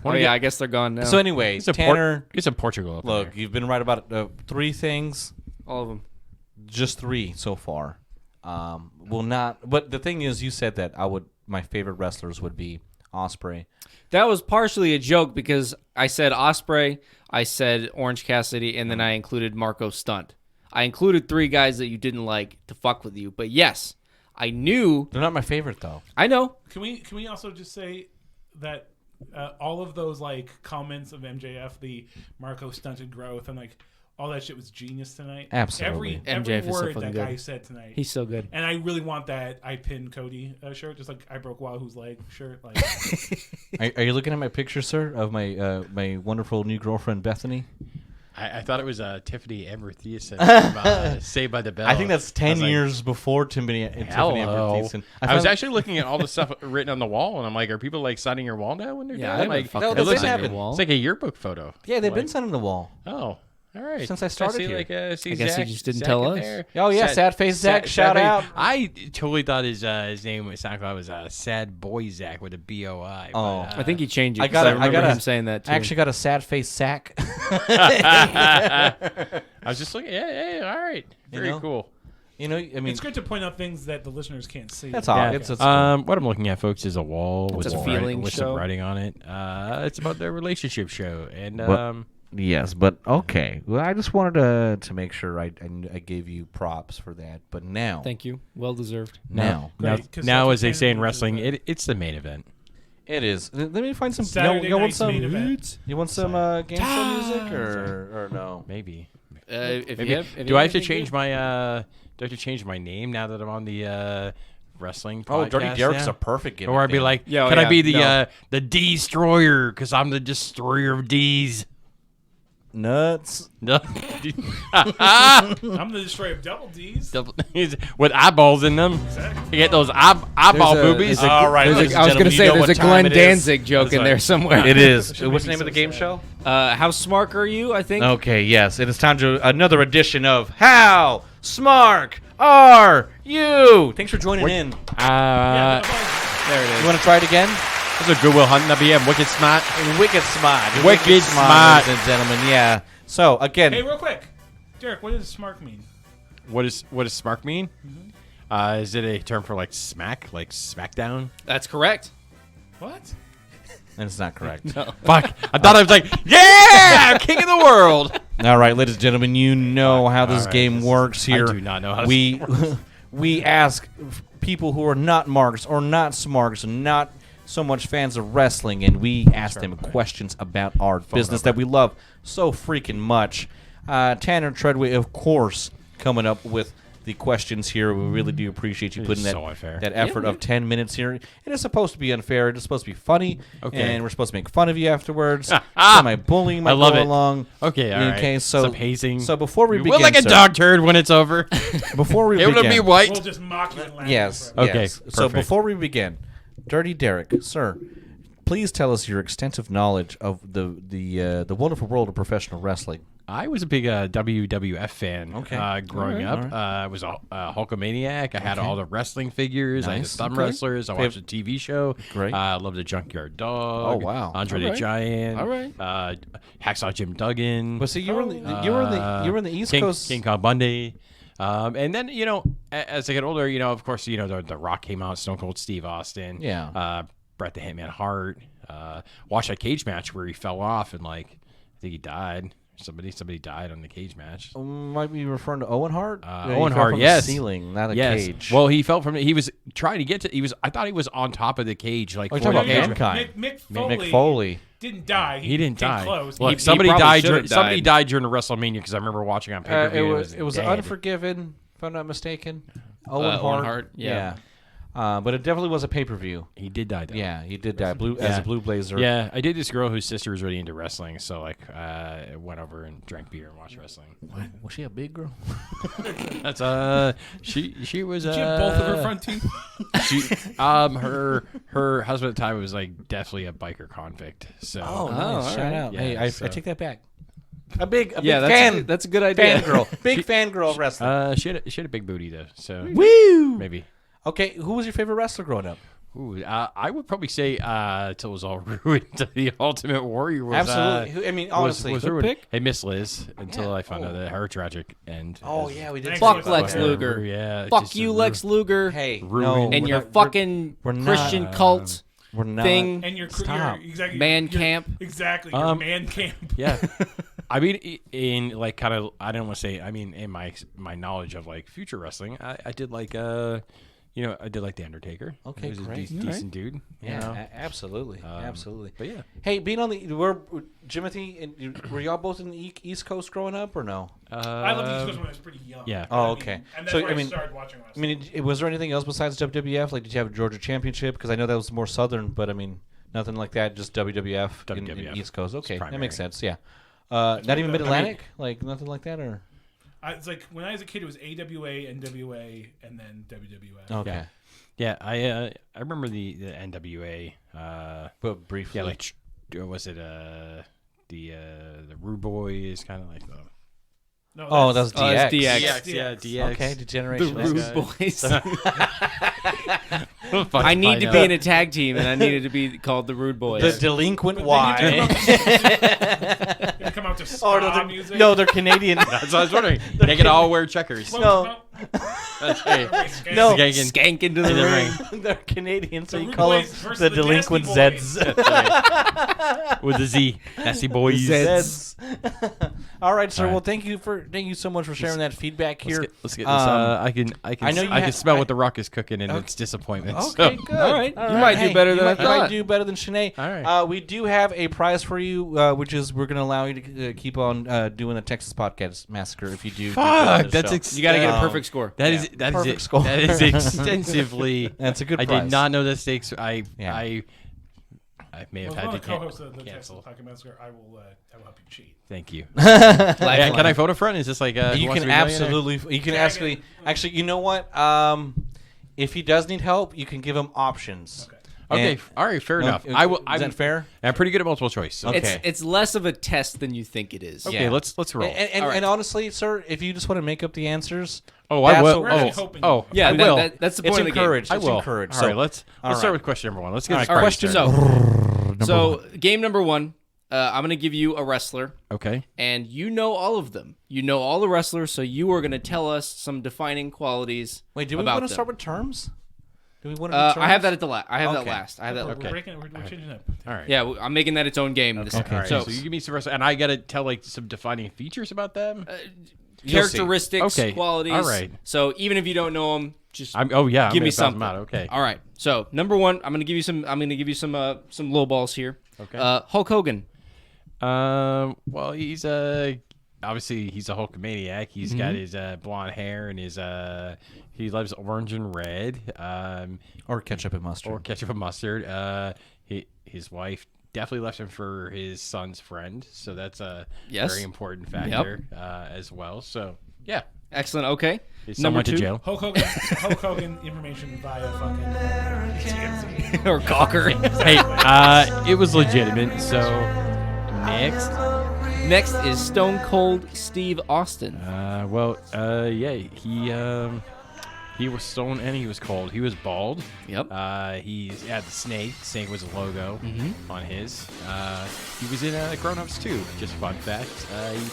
Oh yeah, I guess they're gone now. So anyway, It's a Tanner, it's a Portugal. Up look, there. you've been right about 3 things. all of them. Just 3 so far. Will not. But the thing is, you said that my favorite wrestlers would be Ospreay. That was partially a joke because I said Ospreay, I said Orange Cassidy, and then I included Marco Stunt. I included 3 guys that you didn't like to fuck with you. But yes, I knew. They're not my favorite though. I know. Can we also just say that all of those like comments of MJF, the Marco stunted growth, and like all that shit was genius tonight. Absolutely. Every MJF is so word fucking that good. guy said tonight. He's so good. And I really want that I pinned Cody shirt, just like I broke Wahoo's leg shirt. Like, Are you looking at my picture, sir, of my my wonderful new girlfriend Bethany? I thought it was Tiffany Amber Thiessen from Saved by the Bell. I think that's 10 I was like, years before Tiffany Amber Hello. Thiessen. I was actually looking at all the stuff written on the wall, and I'm like, are people like signing your wall now when they're Yeah, I done? haven't Like, fucking No, it looks they like haven't. it's like a yearbook photo. Yeah, they've been Like, sending the wall. Oh, all right. Since I started see, here. Like, see I guess Zach, you just didn't Zach tell in us. there. Oh, yeah, Sad Face Zach, shout out. I totally thought his name was SoundCloud was Sad Boy Zach with a B-O-I. but, Oh. I think he changed it. I 'cause got I a- I remember got a- him saying that too. I actually got a sad face sack. I was just looking. Yeah, all right. Very know? cool. You know, I mean, it's good to point out things that the listeners can't see. that's all. Yeah. It's What I'm looking at, folks, is a wall with a some feeling writing, with show. some writing on it. It's about their relationship show, and yes, but okay. Well, I just wanted to make sure I gave you props for that. But now, Thank you. Well deserved. now Great, 'cause now, that's as they what say in Tanner wrestling, uses. it's the main event. it is. Let me find some. Saturday you want night's some? main event. You want some game show music or no? Maybe. If Maybe. you have, if Do you I have have to anything change good- my? Do I have to change my name now that I'm on the wrestling? Oh, Dirty podcast Derek's now? a perfect gimmick. Or I'd be then. like, Yeah, can I yeah, be the no. the destroyer because I'm the destroyer of D's? nuts. No. I'm the destroyer of double D's. With eyeballs in them. You get those eyeball There's a- boobies. there's a- All right, there's a- ladies and I was going to gentlemen, say you know there's a what time Glenn it is. Danzig joke That's in right. there somewhere. It is. Should What's the make name me of the game so show? How smart are you? I think. Okay, yes, it is time to another edition of How Smart Are You? Thanks for joining in. There it You is. want to try it again? That's a Goodwill Hunting. That'd be Wicked Smart. Wicked smart. Wicked smart. ladies and gentlemen. Yeah. So again, Hey, real quick, Derek, what does smart mean? What does smark mean? Is it a term for like smack, like smackdown? That's correct. What? and it's not correct. Fuck! I thought I was like, yeah, king of the world. All right, ladies and gentlemen, you know how this right, game this works here. I do not know how to we we ask people who are not marks or not smarks and not so much fans of wrestling, and we ask them questions about our business that we love so freaking much. Tanner Treadway, of course, coming up with the questions here. We really do appreciate you It putting is that so unfair. that effort of 10 minutes here. It is supposed to be unfair. It is supposed to be funny, Okay. and we're supposed to make fun of you afterwards. My bullying might I love go it. along. Okay, all right. Okay, so Some hazing. So before we You begin, will like a sir, dog turd when it's over. before we It will begin, be white. We'll just mock you and laugh. yes, forever. Okay, yes. So perfect. before we begin, Dirty Derek, sir, please tell us your extensive knowledge of the wonderful world of professional wrestling. I was a big WWF fan Okay. growing All up. right. I was a Hulkamaniac. I had all the wrestling figures. I had the Nice. thumb Okay. wrestlers. I watched the TV show. Great. I loved the Junkyard Dog. Oh, wow. Andre All the right. Giant. All right. Hacksaw Jim Duggan. But see, you were in the East King, Coast. King Kong Bundy. And then, as I get older, of course, the Rock came out, Stone Cold Steve Austin. Yeah. Bret the Hitman Hart. Watched that cage match where he fell off and, I think he died. Somebody died on the cage match. Might be referring to Owen Hart. Yeah, he Owen fell Hart, from yes. the ceiling, not a Yes. cage. Well, he fell from. He was trying to get to. I thought he was on top of the cage. Like Oh, you're talking about for the cage. Mankind. Mick Foley, Mick Foley. didn't die. He didn't came die. Close. Look, He somebody probably died. should have Somebody died. died during the WrestleMania because I remember watching on pay per view. It was dead. Unforgiven, if I'm not mistaken. Owen Hart, yeah. But it definitely was a pay-per-view. He did die, though. Yeah, he did die as a Blue Blazer. Yeah, I did this girl whose sister was really into wrestling, so like I went over and drank beer and watched wrestling. What? Was she a big girl? That's she was Did she have both of her front teeth? her husband at the time was like definitely a biker convict. So Nice. Shout out. Yeah, Hey, I take that back. A big that's fan. that's a good idea. Fangirl. Big fangirl of wrestling. she had a big booty though. So Woo! maybe. Okay, who was your favorite wrestler growing up? Ooh, I would probably say till it was all ruined. The Ultimate Warrior was Absolutely. I mean, honestly, was good ruined. pick. Hey, Miss Liz until I found out that her tragic end. Oh yeah, we did. Fuck talk about Lex that. Luger. Yeah. Fuck just you, a Lex Luger. Hey, Ruined. no, And your we're not- fucking we're not- Christian cult We're not. thing. And your Stop. exactly Man your- camp. Exactly. Your man camp. Yeah. I mean, in like kind of, I don't want to say. I mean, in my knowledge of like future wrestling, I did like I did like the Undertaker. Okay, he was great. a decent dude. Yeah, You know? absolutely, absolutely. But yeah. Hey, being on the were Jimothy and were y'all both in the East Coast growing up or no? I loved East Coast when I was pretty young. yeah. Oh, okay. And that's So, where I I mean- started watching I wrestling. mean, was there anything else besides WWF? Like, did you have a Georgia Championship? Because I know that was more Southern, but I mean, nothing like that. Just WWF, in WWF. East Coast. Okay, that primary. makes sense. Yeah. Not even Mid Atlantic, like nothing like that, or It's like when I was a kid, it was AWA, NWA, and then WWF. okay. Yeah. I remember the NWA. But briefly, Yeah, like was it the Rude Boys kind of like the. No, oh, that was Oh, it's DX. DX. Yeah, DX. Okay, The Degeneration. Rude Boys. I I need to be in a tag team, and I needed to be called the Rude Boys. The Delinquent But Y. they come out to ska Oh, no, music. no, they're Canadian. That's what I was wondering. They could all wear checkers. No. Hey, No. Skanking. Skank into the In the ring. ring. They're Canadian, so The you Rude call them Boys versus the the Delinquent Nasty Zeds. Right. With a Z. Nasty boys. Zeds. All right, sir. All right. Well, thank you so much for sharing that feedback here. Let's get this. Um, I know you can had- smell what the Rock is cooking, and it's disappointment. Okay, so. good. All right. You might do better than I you might thought. do better than Shanae. All right. We do have a prize for you, which is we're going to allow you to keep on doing the Texas Podcast Massacre if you do. Fuck, that's You got to get a Um, perfect score. That is perfect it. score. That is extensively. That's a good I prize. did not know the stakes. I may have As had one to of the co-hosts of the Texas cancel. Pocket Massacre, I will help you cheat. Thank you. Lifeline. Can I photo front? Is this like You Who Wants can to Be a Millionaire? absolutely. You can Tag actually. You know what? If he does need help, you can give him options. Okay. Okay, And- all right, fair No, enough. is I will. that fair? I'm pretty good at multiple choice. Okay. So. It's less of a test than you think it is. Okay, Yeah. let's roll. And, All right. and honestly, sir, if you just want to make up the answers, Oh, I that's will. We're actually Oh, hoping oh, you Yeah, I will. that's the it's point of the game. encouraged. I It's will. encouraged. All So, right, let's all start right. with question number one. Let's get this All right, question. So game number one, I'm going to give you a wrestler, Okay. and you know all of them. You know all the wrestlers, so you are going to tell us some defining qualities. Wait, do we about want to them. start with terms? Do we want to? Do terms? I have that at the last. I have that Okay. last. I have that. We're Okay. breaking. We're changing up. All right. Yeah, I'm making that its own game. This Okay. All right. So, So you give me some wrestlers, and I got to tell like some defining features about them. characteristics, Okay. qualities. All right. So even if you don't know them, just I'm give me gonna balance them something. out. Okay. All right. So number one, I'm gonna give you some. Some low balls here. Okay. Hulk Hogan. Well, he's obviously he's a Hulkamaniac. He's got his blonde hair and his he loves orange and red. Or ketchup and mustard. Or ketchup and mustard. His wife definitely left him for his son's friend, so that's a Yes. very important factor as well. So yeah, Excellent. Okay. his son Number went to two. jail. Hulk Hogan information via fucking TMZ. or Gawker. Hey, it was legitimate. So next, Next is Stone Cold Steve Austin. he was stone and he was cold. He was bald. Yep. He had the snake. Snake was a logo on his. He was in Grown Ups too. Just fun fact.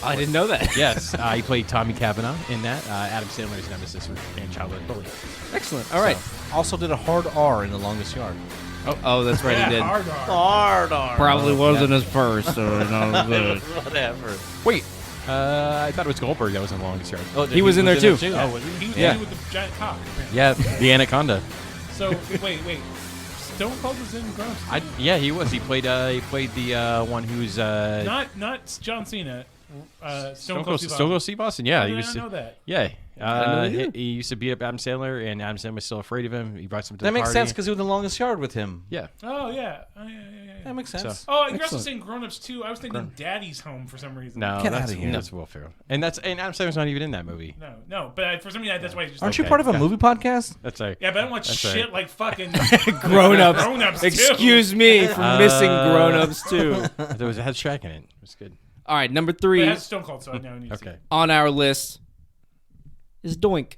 I didn't know that. Yes, he played Tommy Cavanaugh in that. Adam Sandler's nemesis and childhood bully. Excellent. All right. Also did a hard R in The Longest Yard. Oh, that's right. Yeah, He did. hard R. Hard R. Probably wasn't his first. So not good. Whatever. Wait, I thought it was Goldberg that was in the longest yard. Oh, He was in there too. Oh, he was Yeah. with the giant cock. Apparently. Yeah, the Anaconda. So wait. Stone Cold was in Grown Ups. Yeah, he was. He played the one who's Not John Cena. Stone Cold Steve Stone Cold Steve Austin. Yeah, How he did was. I not know that? Yeah, He used to beat up Adam Sandler, and Adam Sandler was still afraid of him. He brought him to That the makes party. sense because he was in the longest yard with him. Yeah. Oh yeah. That makes sense. Oh, you're also saying Grown Ups too. I was thinking Daddy's Home for some reason. No, Get that's outta here. Will Ferrell, and Adam Sandler's not even in that movie. No. But for some reason, that's why. Just Aren't you part of a movie podcast? That's right. Yeah, but I don't watch shit right. like fucking Grown Ups. Grown Ups. Excuse me for missing Grown Ups too. There was a head Shrek in it. It was good. All right, number But 3 that's Stone Cold, so I know I need to see Okay. it. on our list is Doink.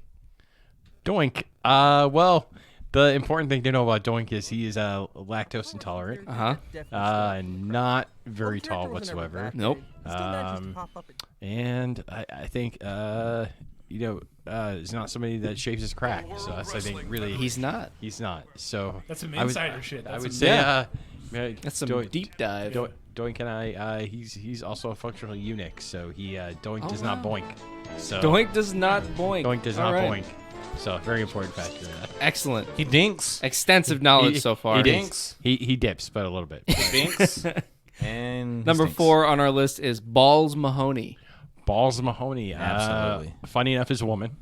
Doink. Well, the important thing to know about Doink is he is lactose intolerant. Not very tall whatsoever. Nope. And I think is not somebody that shaves his crack. So that's I think really He's not. He's not. So That's some I would- insider shit. I would some- say That's some deep dive. Doink and he's also a functional eunuch, so he Doink does not boink. So Doink does not boink. Doink does All not right. boink. So very important factor in that. Excellent. He dinks. Extensive knowledge so far. He dinks. dinks. He dips, but a little bit. Dinks. And Number stinks. 4 on our list is Balls Mahoney. Balls Mahoney. Absolutely. Funny enough, is a woman.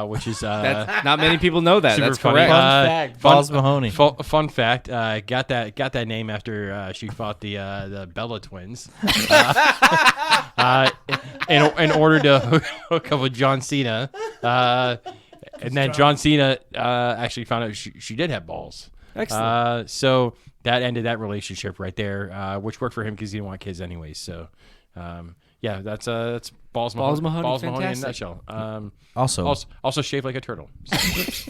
Which is Not many people know that. super That's funny. correct. Fun fact, Balls Mahoney. Fun fact. Got that name after she fought the Bella twins. In order to hook up with John Cena. And then John Cena actually found out she did have balls. Excellent. So that ended that relationship right there, which worked for him because he didn't want kids anyway. So, that's Balls Mahoney, Balls Mahoney in a fantastic. nutshell. Also Shaved like a turtle.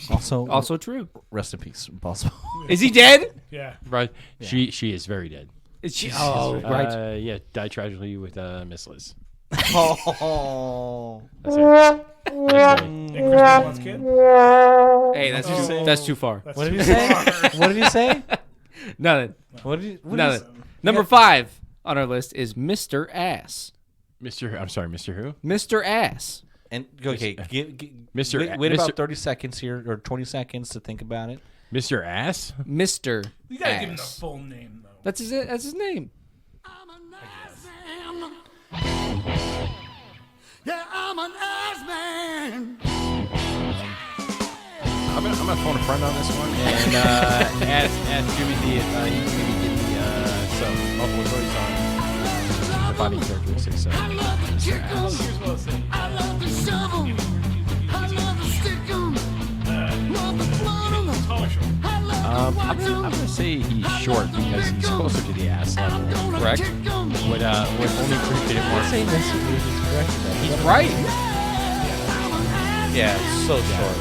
Also true. rest in peace, Balls Mahoney. Is he dead? Yeah. Right. She is very dead. Is she? Oh, right. Died tragically with Miss Liz. Oh. That's it. That's it. And Chris Blunt's kid. Hey, that's too far. That's What did too you say? far. What did you say? Nothing. What did you? Nothing. Number 5 on our list is Mr. Ass. Mr. Who? Mr. Ass. And okay, Mr. Wait about Mr. 30 seconds here, or 20 seconds to think about it. Mr. Ass? Mr. You gotta give him the Ass. full name though. That's his name. Yeah, I'm an ass man. I'm gonna phone a friend on this one and ask Jimothy if he can maybe give me some multiple choice on the body characteristics. I love to kick 'em. Here's what I'll say. I love to shove 'em. I love to stick 'em. Love to float 'em. Tall or short? I love to I'm watch 'em. gonna say he's short because he's closer to the ass level. Gonna Correct. kick 'em. Would only appreciate it more. He's right. Yeah, so short.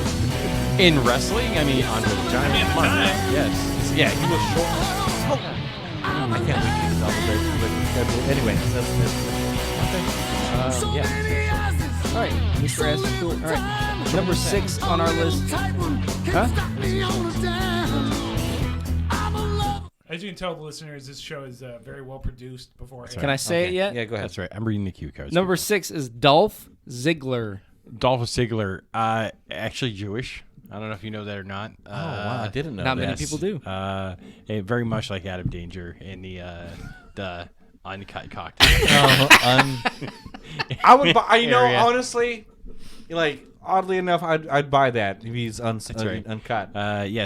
In wrestling, I mean, Andre the Giant. Come on, man. Yes. Yeah, he was short. I can't believe he's on the anyway, that's So Yeah. many asses. All right, Mr. Ass is cool. All right, number 6 on our list. Tight one. Can't stop me on a dime. I'm a lover. As you can tell, the listeners, this show is very well produced beforehand. Can I say it yet? Yeah, go ahead. That's right. I'm reading the cue cards. Number 6 is Dolph Ziggler. Dolph Ziggler, actually Jewish. I don't know if you know that or not. Oh wow, I didn't know. Not that. many people do. Very much like Adam Danger in the uncut cocktail. I would buy. Area. Honestly, like oddly enough, I'd buy that if he's right. uncut.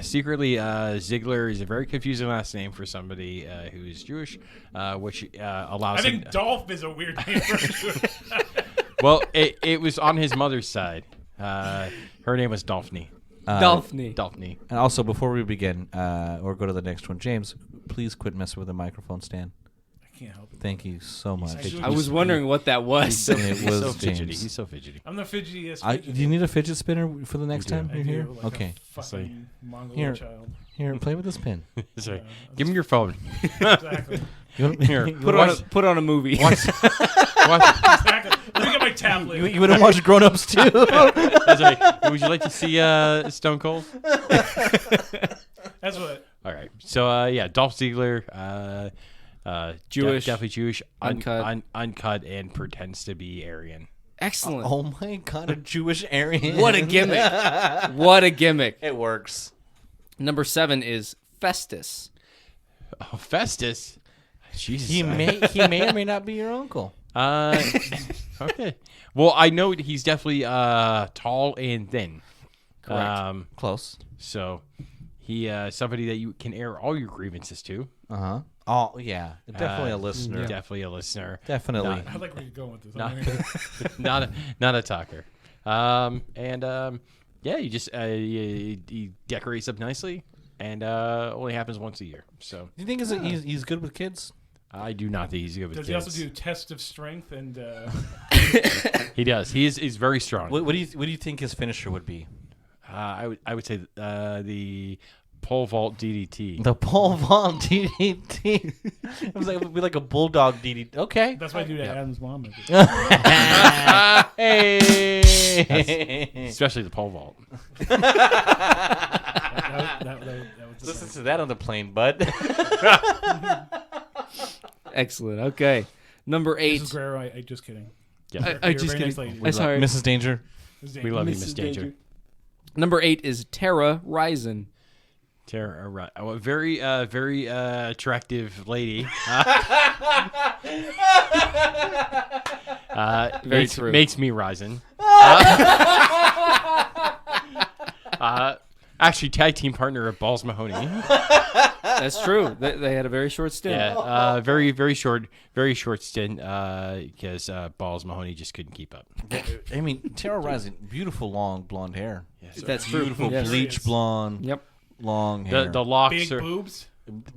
Secretly, Ziggler is a very confusing last name for somebody who is Jewish, which allows I him. think Dolph is a weird name for Well, it was on his mother's side. Her name was Dolphne. Dolphne. Dolphne. And also, before we begin, or go to the next one, James, please quit messing with the microphone stand. I can't help it. Thank you so much. I was wondering what that was. It He's was so fidgety. James. He's so fidgety. I'm the fidgetiest. Do you need a fidget spinner for the next time I you're do, here? like Okay. A fucking Mongol Here. child. Here, play with this pin. Sorry. Give him your phone. Exactly. Here. Put on a movie. Watch. Exactly. Let me get my tablet. You wouldn't watch Grown Ups too? That's right. Would you like to see Stone Cold? That's what. All right. So Dolph Ziggler, Jewish. definitely Jewish, Uncut. uncut, and pretends to be Aryan. Excellent. Oh my God, a Jewish Aryan. What a gimmick. What a gimmick. It works. Number 7 is Festus. Oh, Festus. Jesus. He may or may not be your uncle. Oh Okay. Well, I know he's definitely tall and thin. Correct. Close. So he somebody that you can air all your grievances to. Uh-huh. Oh, yeah. Definitely a listener. Definitely a listener. Definitely. I like where you're going with this. Not a talker. Yeah, you just you decorate up nicely, and only happens once a year. So Do you think he's good with kids? I do not think he's good with Does kids. he also do test of strength and? He does. He's very strong. What do you think his finisher would be? I would say the pole vault DDT. The pole vault DDT. It was like, it would be like a bulldog DDT. Okay. That's what I do to Adam's mom. Hey. Especially the pole vault. That was Listen to that on the plane, bud. Excellent. Okay. Number 8. Mrs. Guerrero, I just kidding. Yeah. I You're a just very kidding. nice lady. Sorry. Mrs. Danger. We love you, Miss Danger. Number 8 is Tara Ryzen. Tara, a very attractive lady. Very true. Makes me rising. Actually, tag team partner of Balls Mahoney. That's true. They had a very short stint. Yeah, very short stint because Balls Mahoney just couldn't keep up. I mean, Tara Rising, beautiful long blonde hair. Yes. That's true. Beautiful Yes. bleach blonde. Yep. Long hair. The locks Big are boobs,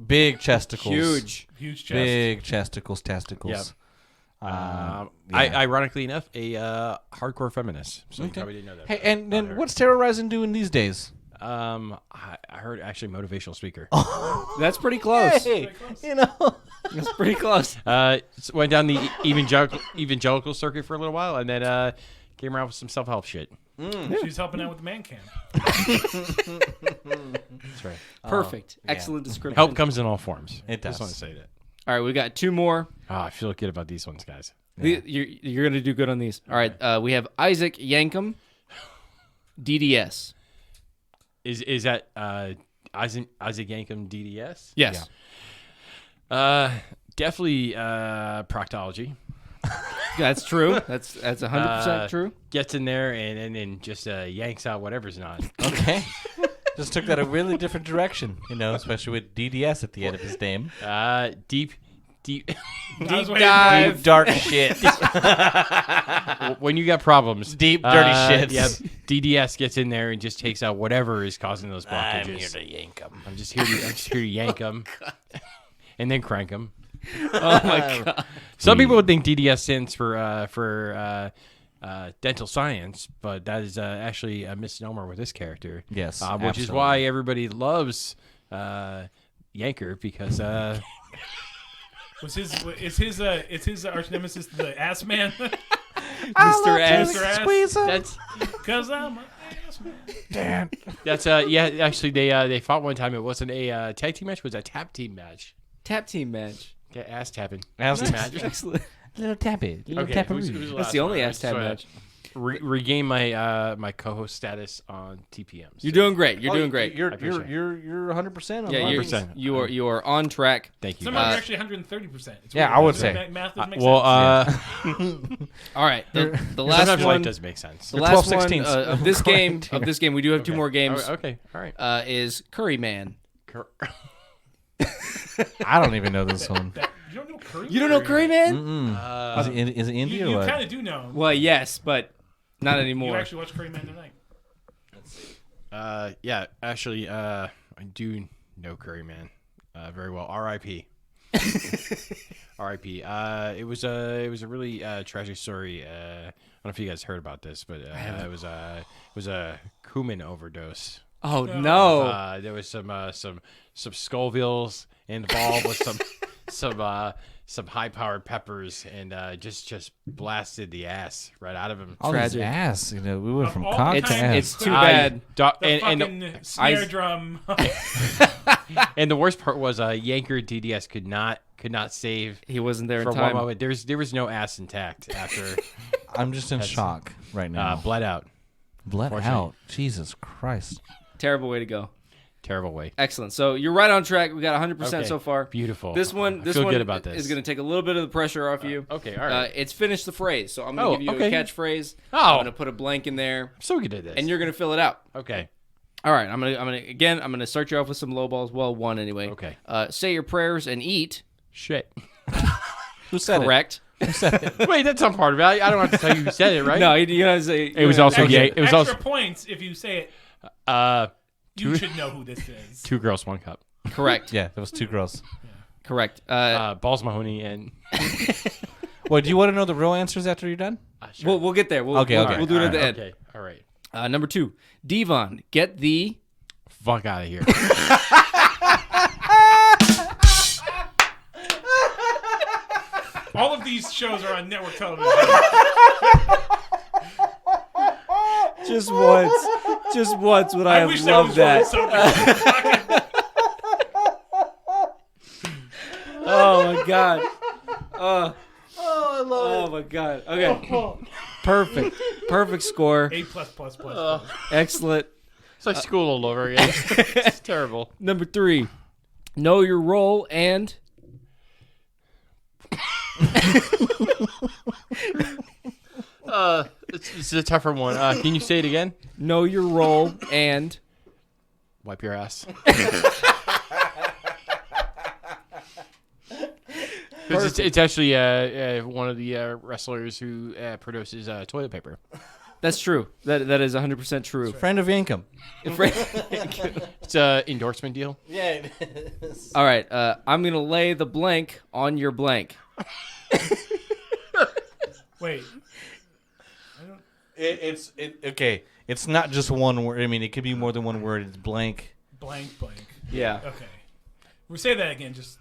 big chesticles. Huge. huge chest. Big testicles. Yep. Yeah. ironically enough, a hardcore feminist. So you Okay. probably didn't know that. Hey, and then what's Tara Rising doing these days? I heard actually motivational speaker. That's pretty close. Hey, you know. That's pretty close. Went down the evangelical circuit for a little while, and then came around with some self-help shit. She's helping out with the man cam. That's right. Perfect. yeah. Excellent description. Help comes in all forms. It does. Just want to say that. All right, we got 2 more. I feel good about these ones, guys. You're going to do good on these. All right, we have Isaac Yankum, DDS. Is that Isaac Yankum DDS? Yes. Definitely proctology. That's true. That's 100% true. Gets in there and just yanks out whatever's not. Okay. Just took that a really different direction, especially with DDS at the end of his name. Deep I was waiting dive. Deep, dark shit. when you got problems. Deep, dirty shits. Yeah, DDS gets in there and just takes out whatever is causing those blockages. I'm here to yank them. I'm just here to yank them, and then crank them. Oh my god. Some people would think DDS stands for dental science, but that is actually a misnomer with this character. Yes, which is absolutely. why everybody loves Yanker because Is his arch nemesis the ass man? Mr. Ass. Mr. Ass? Squeezer. that's Because I'm an ass man. Dan. that's yeah. Actually, they fought one time. It wasn't a tag team match; it was a tap team match. Tap team match. Yeah, ass tapping. Ass Team tap. match. Excellent. Little tappy. Little Okay, tappy. it was That's the only one. I ass tab just wanna match. Regain my my co-host status on TPMs. You're doing great. You're doing great. You're appreciate it. 100% on Yeah, you're 100%. you are on track. Thank you. Sometimes guys. actually 130%. It's Yeah, weird. I would Math say. doesn't make Well, sense. All right, the last sometimes one. life does make sense. The last 12 one 16s. of this game. We do have 2 more games. Okay, all right. Is Curry Man. I don't even know this one. You don't know Curry? You don't know Curry Man? Is it India or You what? kind of do know him. Well, yes, but not You anymore. actually watched Curry Man tonight. Yeah, actually, I do know Curry Man very well. R.I.P. R.I.P. It was a really tragic story. I don't know if you guys heard about this, but it was a cumin overdose. Oh no! There was some Scovilles involved with some high-powered peppers, and just blasted the ass right out of him. All this Tragic. ass. We went from all cock to kinds, ass. It's too bad. The And fucking snare drum. and the worst part was Yanker DDS could not save He wasn't there for in one time. moment. There was no ass intact after I'm just in shock right now. bled out. Bled unfortunately. out. Jesus Christ. Terrible way to go. terrible way. Excellent. So you're right on track. We got 100% Okay. so far. Beautiful. This one, I feel good about this. is going to take a little bit of the pressure off you. Okay, all right. It's finish the phrase. So I'm going to give you okay. a catchphrase. Oh. I'm going to put a blank in there, I'm so good at this. and you're going to fill it out. okay. All right. I'm gonna start you off with some low balls. Well, one anyway. Okay. Say your prayers and eat. Shit. Who said Correct. Wait, that's not part of it. I don't have to tell you who said it, right? No, you gotta say. It was also Extra, gay. It was extra also points if you say it. You should know who this is. 2 girls, 1 cup. correct. Yeah, that was 2 girls. Correct. Balls Mahoney and Well, do you want to know the real answers after you're done? sure. We'll get there. We'll Okay, okay. We'll do it at the end. Okay, all right. Number 2, Devon, get the. Fuck out of here. All of these shows are on network television. Just once would I, I have wish that loved was that. so good. Oh my god. Oh my god. Okay. Perfect score. A plus. Excellent. It's like school all over again. It's terrible. Number 3, know your role and. It's a tougher one. Can you say it again? Know your role and. Wipe your ass. 'Cause it's actually one of the wrestlers who produces toilet paper. That's true. That is 100% true. Friend of income. It's an endorsement deal. Yeah, it is. All right. I'm gonna lay the blank on your blank. Wait. Okay. It's not just one word. I mean, it could be more than one word. It's blank. Blank. Yeah. Okay. We'll say that again. Just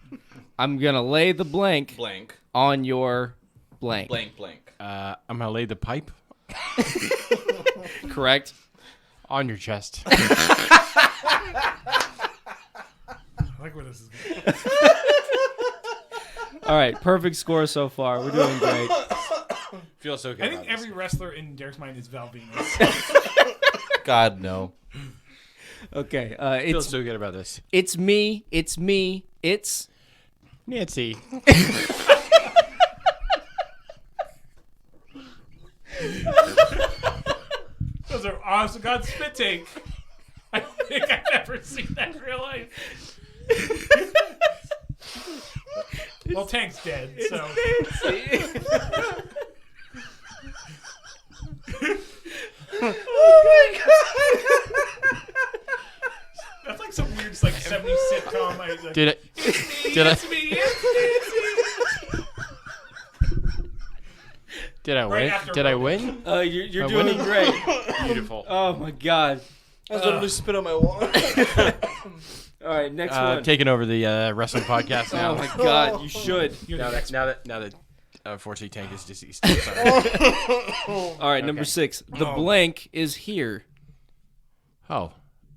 I'm gonna lay the blank Blank. on your blank. Blank. I'm gonna lay the pipe Correct. on your chest. I like where this is going. All right. Perfect score so far. We're doing great. Feel so good. I think every wrestler in Derek's mind is Val Venus. God, no. Okay. Feel It's so good about this. it's me. It's me. It's. Nancy. Those are awesome. God, spit take. I think I've never seen that in real life. Well, Tank's dead, so. That's like some weird, like 70s sitcom. Like, Did it? Did it's me, it's Nancy. Did I Right win? after Did I Rogan. win? You're I doing win? great. Beautiful. Oh my god. I was literally spit on my wall. All right. Next one. Taking over the wrestling podcast now. Oh my god. You should. You're Now the that expert. unfortunately Tank is deceased. I'm sorry. All right. Number 6. The blank is here. Oh,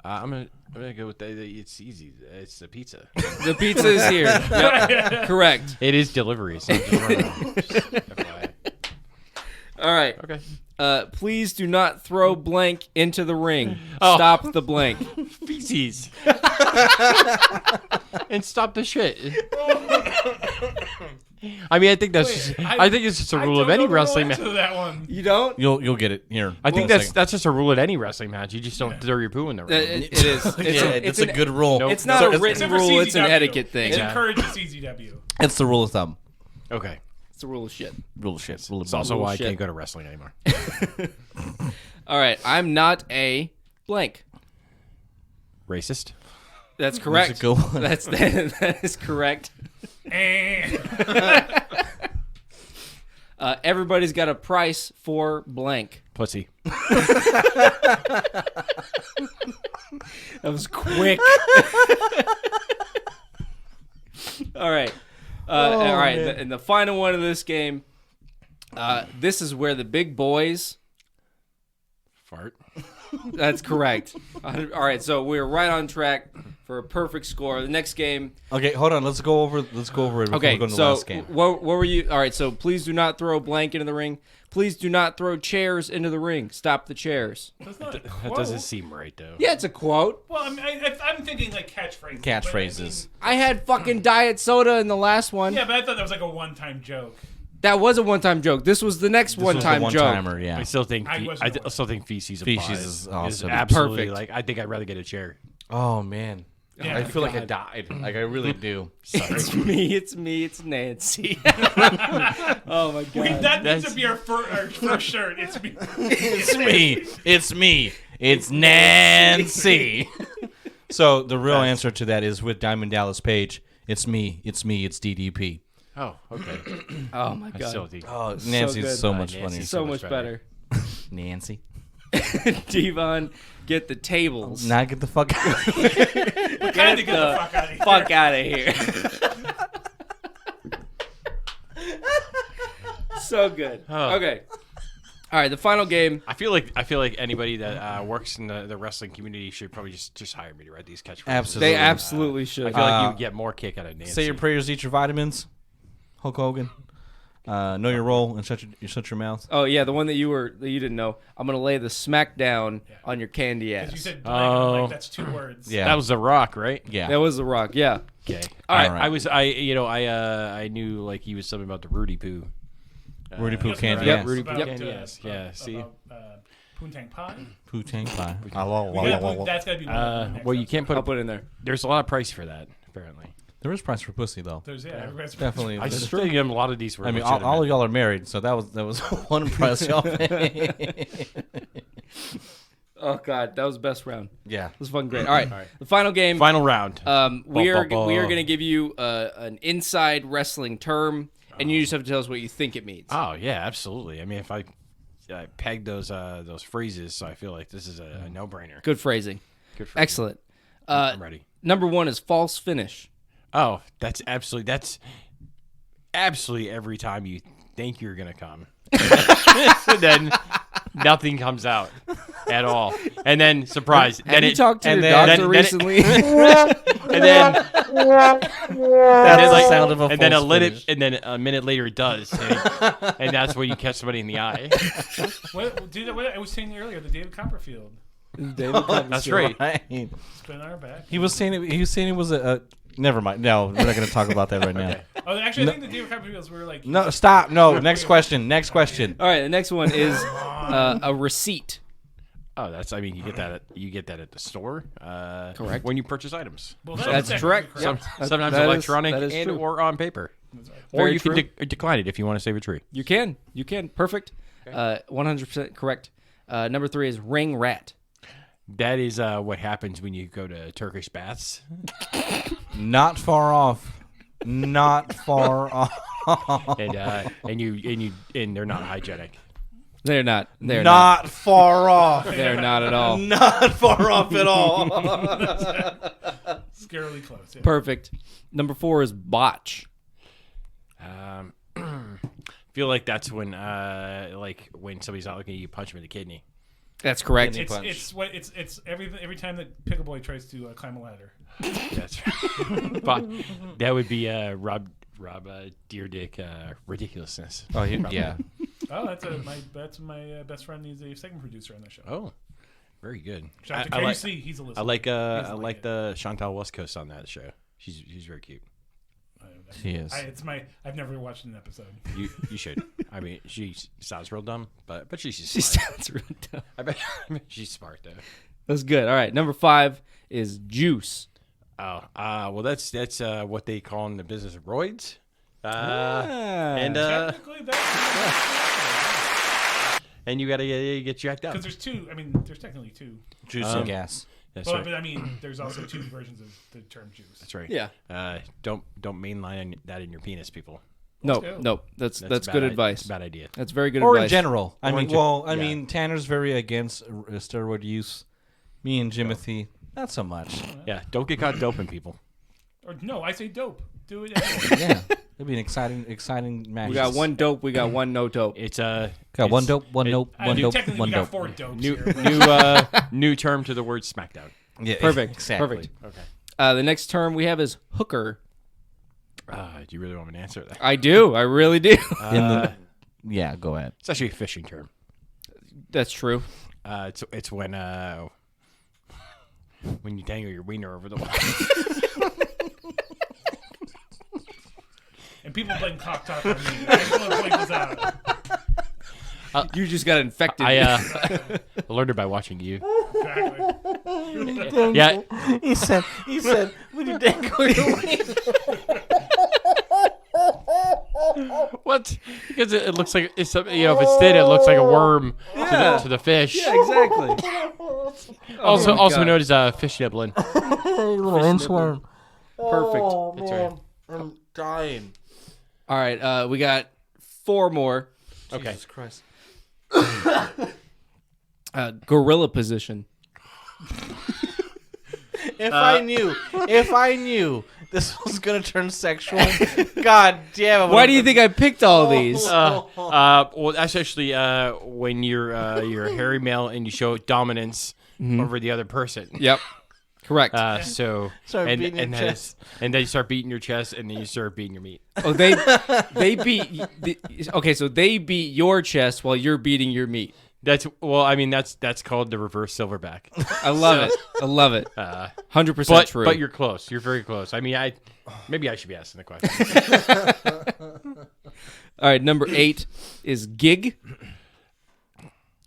I'm gonna go with the it's easy. It's the pizza. The pizza is here. Yep. Correct. It is delivery. So just FYI. All right. Okay. Please do not throw blank into the ring. Oh. Stop the blank. Feces. And stop the shit. I mean, I think that's just, I think it's just a rule of any wrestling match. That one. You don't? You'll get it here. I think that's just a rule at any wrestling match. You just don't throw your poo in the ring. It is. It's a good rule. It's not a written Except for rule. It's an CZW. etiquette thing. It's Yeah. encouraged CZW. It's the rule of thumb. Okay. It's a rule of shit. Rule of shit. Rule of It's also Rule why I shit. can't go to wrestling anymore. All right. I'm not a blank. Racist. That's correct. Go on. That is correct. Everybody's got a price for blank. Pussy. That was quick. All right. All right. And the final one of this game. This is where the big boys. Fart. That's correct. All right. So we're right on track for a perfect score. The next game. Okay, hold on. Let's go over it. Before we Okay, go to the so last game. what were you? All right, so please do not throw a blanket in the ring. Please do not throw chairs into the ring. Stop the chairs. That's not a That quote. doesn't seem right though. Yeah, it's a quote. Well, I'm thinking like catchphrases. Catchphrases. I had fucking diet soda in the last one. Yeah, but I thought that was like a one-time joke. That was a one-time joke. This was the next This was the one-time joke. one-timer, yeah. I still think I wasn't I still think feces. Feces applies. is awesome. absolutely Perfect. like. I think I'd rather get a chair. Oh man, Yeah. I feel like I died. Like I really do. It's me. It's Nancy. Oh my god. That needs to be our first shirt. It's me. It's me. It's Nancy. So the real answer to that is with Diamond Dallas Page. It's me. It's DDP. Oh, okay. Oh my I god. still think. Oh, Nancy's good. so much Nancy's funnier. so much better. Nancy. Devon, get the tables. Now get the fuck out. Kind of get the fuck out of here. Fuck out of here. So good. Oh. Okay. All right, the final game. I feel like anybody that works in the wrestling community should probably just hire me to write these catchphrases. Absolutely. They absolutely should. I feel like you get more kick out of Nancy. Say your prayers, eat your vitamins. Hulk Hogan. Know your role and shut your mouth. Oh yeah, the one that you didn't know. I'm gonna lay the smack down on your candy ass. You said blank, and I'm like, that's 2 words. Yeah. That was The Rock, right? Yeah. That was The Rock. Yeah. Okay. All right. I knew like he was something about the Rudy Poo. Rudy Poo Yes, candy. right. Yes. Rudy About, Poo candy, yes. Yeah, see? About, Poontang Pie. Poo-tang pie. We gotta put- That's got to be one of the next Well, you episode. can't put. I'll put it in there. There's a lot of price for that, apparently. There is price for pussy though. There's, everybody's Definitely. I just think a lot of these were. I mean, all of y'all are married, so that was one price y'all pay. Oh god, that was the best round. Yeah. This was fucking great. All right, the final game. Final round. We are gonna give you an inside wrestling term, and you just have to tell us what you think it means. Oh yeah, absolutely. I mean, if I peg those phrases, so I feel like this is a no-brainer. Good phrasing. Good phrasing. Excellent. I'm ready. Number 1 is false finish. Oh, that's absolutely every time you think you're gonna come, and then nothing comes out at all, and then surprise. Have you talked to your then- doctor then- recently? and then That's the sound of a and then false finish. a minute later it does, and that's where you catch somebody in the eye. What I was saying earlier, the David Copperfield. That's right. Right. Spin our back. He was saying it was a never mind. No, we're not going to talk about that right now. Oh, actually, I think the David Copperfields were like. No, stop. No, next question. All right, the next one is a receipt. Oh, that's. I mean, you get that at the store. Correct. When you purchase items. Well, That's technically correct. correct. Sometimes that is- electronic that is and true. or on paper. Or Very you true. can decline it if you want to save a tree. You can. Perfect. 100% correct. Number 3 is ring rat. That is what happens when you go to Turkish baths. Not far off. Not far off. and they're not hygienic. They're not. They're Not far off. They're not at all. Not far off at all. Scarily close. Yeah. Perfect. Number 4 is botch. Feel like that's when like when somebody's not looking at you, punch them in the kidney. That's correct. It's every time that Pickle Boy tries to climb a ladder. That's right. But that would be Rob Deerdick ridiculousness. Oh, yeah. Oh, that's my best friend. He's a segment producer on the show. Oh, very good. Shout out to I like KC. He's a listener. I like He's like the Chantal West Coast on that show. She's very cute. She is. I've never watched an episode. You should. I mean, she sounds real dumb, but she's She smart. sounds real dumb. I bet she's smart though. That's good. All right. Number 5 is juice. Oh, well, that's what they call in the business of roids. And Technically, that's and you gotta get jacked up. because there's 2. I mean, there's technically 2. Juice and gas. That's But, right. but I mean, there's also 2 versions of the term juice. That's right. Yeah. Don't mainline that in your penis, people. No, go. no. That's a bad good advice. It's a bad idea. That's very good Or advice. in general. I mean, yeah. mean, Tanner's very against steroid use. Me and Jimothy, not so much. Yeah, don't get caught doping, people. Or no, I say dope. Do it. Anyway. Yeah, it'd be an exciting match. We got 1 dope. We got 1 no dope. It's Got it's- one dope, one dope, I one mean, dope, technically, one we got dope. 4 dopes New here. new term to the word SmackDown. Yeah, Perfect. exactly. Perfect. Okay. The next term we have is hooker. Do you really want me to answer that? I do. I really do. Yeah, go ahead. It's actually a fishing term. That's true. It's when you dangle your wiener over the water. And people blame cock talk on me. I just want to point this out. You just got infected. I learned it by watching you. Exactly. Yeah, He said, when you dangle your wiener. what? Because it looks like it's if it's thin, it looks like a worm to the fish. Yeah, exactly. Also God. known as fish nibbling. Little inchworm. Perfect. Oh, That's man. right. I'm dying. All right, we got 4 more. Okay. Jesus Christ. Gorilla position. If I knew this was gonna turn sexual, God damn it. Why do you think I picked all these? Well, that's actually when you're a hairy male and you show dominance over the other person. Yep. Correct. So Start and, beating your and then chest. and then you start beating your chest, and then you start beating your meat. Oh, they beat. Okay, so they beat your chest while you're beating your meat. That's called the reverse silverback. I love it. I love it. 100% true. But you're close. You're very close. I mean, maybe I should be asking the question. All right, number 8 is gig.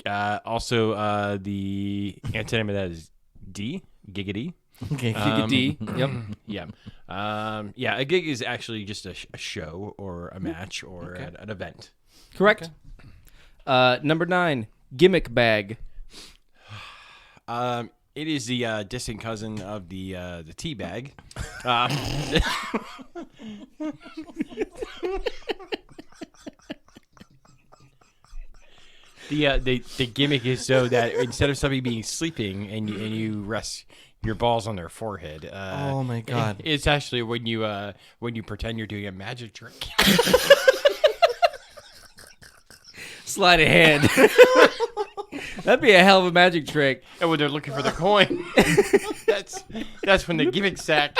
Also, the antonym of that is D, giggity. Okay. Giggity. Yep. Yeah. Yeah, a gig is actually just a show or a match or an event. Correct. Number 9, gimmick bag. It is the distant cousin of the tea bag. The gimmick is so that instead of somebody being sleeping and you rest your balls on their forehead. Oh my God. It's actually when you pretend you're doing a magic trick. Sleight of hand. That'd be a hell of a magic trick. And when they're looking for the coin, that's when the gimmick sack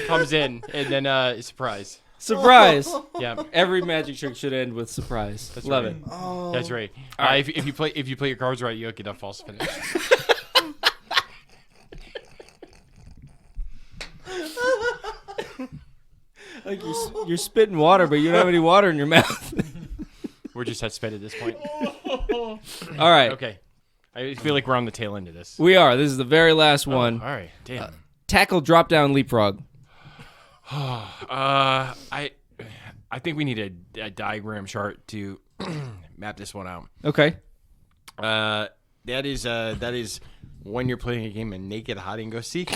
comes in, and then surprise. Surprise. Yeah, Every magic trick should end with surprise. that's Love right. it. That's right. If you play your cards right, you'll get a false finish. Like you're spitting water, but you don't have any water in your mouth. We're just at spit at this point. All right. Okay. I feel like we're on the tail end of this. We are. This is the very last one. All right. Damn. Tackle, drop down, leapfrog. I think we need a diagram chart to map this one out. Okay. That is when you're playing a game of naked hide and go seek.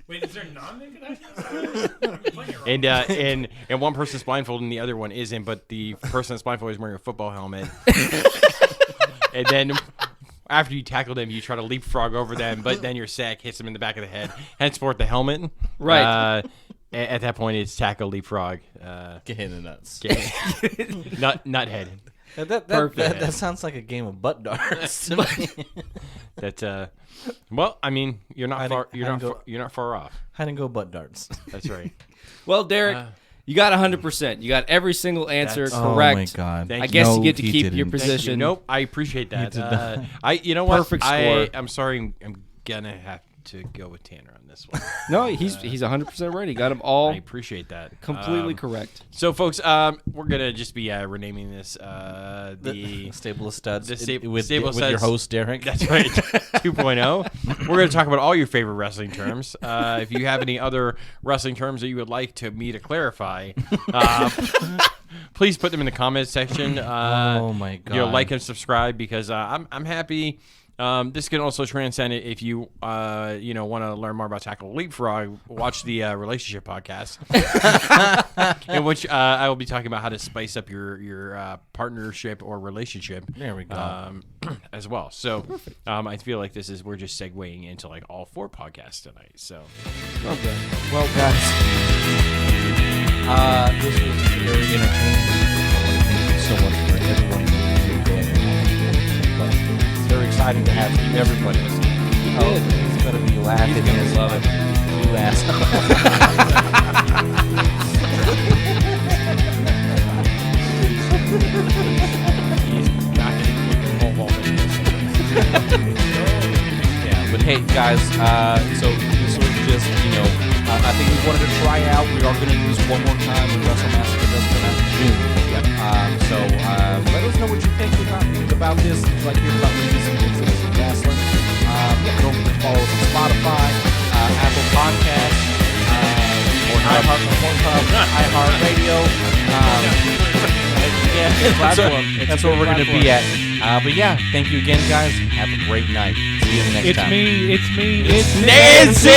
Wait, is there non-naked items? And one person's blindfolded and the other one isn't, but the person that's blindfolded is wearing a football helmet. And then after you tackle them, you try to leapfrog over them, but then your sack hits them in the back of the head. Henceforth, the helmet. Right. At that point, it's tackle, leapfrog. Get hit in the nuts. Nut head. That sounds like a game of butt darts to me. That well, I mean, you're not far. You're not far off. Hide and go butt darts. That's right. Well, Derek, you got 100%. You got every single answer That's- correct. Oh my God. Thank I you. guess No, you get to he keep didn't. your Thank you. position. Nope, I appreciate that. did not. You know what? Perfect score. I'm sorry. I'm gonna have to go with Tanner on this one. No, he's 100% right. He got them all I appreciate that. completely correct. So, folks, we're gonna just be renaming this the Stable of Studs the with Stable of your Studs. host, Derek. That's right, 2.0. We're going to talk about all your favorite wrestling terms. If you have any other wrestling terms that you would like me to clarify, please put them in the comments section. Oh my God. Like and subscribe because I'm happy. This can also transcend it if you want to learn more about Tackle Leapfrog. Watch the relationship podcast, in which I will be talking about how to spice up your partnership or relationship. There we go. As well. So I feel like we're just segueing into like all 4 podcasts tonight. So Okay. Well, guys, this was very entertaining. I want to thank you so much for everyone who did that. It's very exciting. deciding to have everybody listen. Oh, he's gonna be laughing. He's gonna love it. You asshole. He's not going to put the whole ball in this. Yeah, but hey, guys, so this was just, I think we wanted to try out. We are going to do this one more time when Wrestle Massacre does come out in June. Yep. So let us know what you think about this. If you like hearing about movies and things and wrestling. Don't forget to follow us on Spotify, Apple Podcasts, iHeartRadio. That's where we're going to be at. But yeah, thank you again, guys. Have a great night. See you the next time. It's me. Nancy!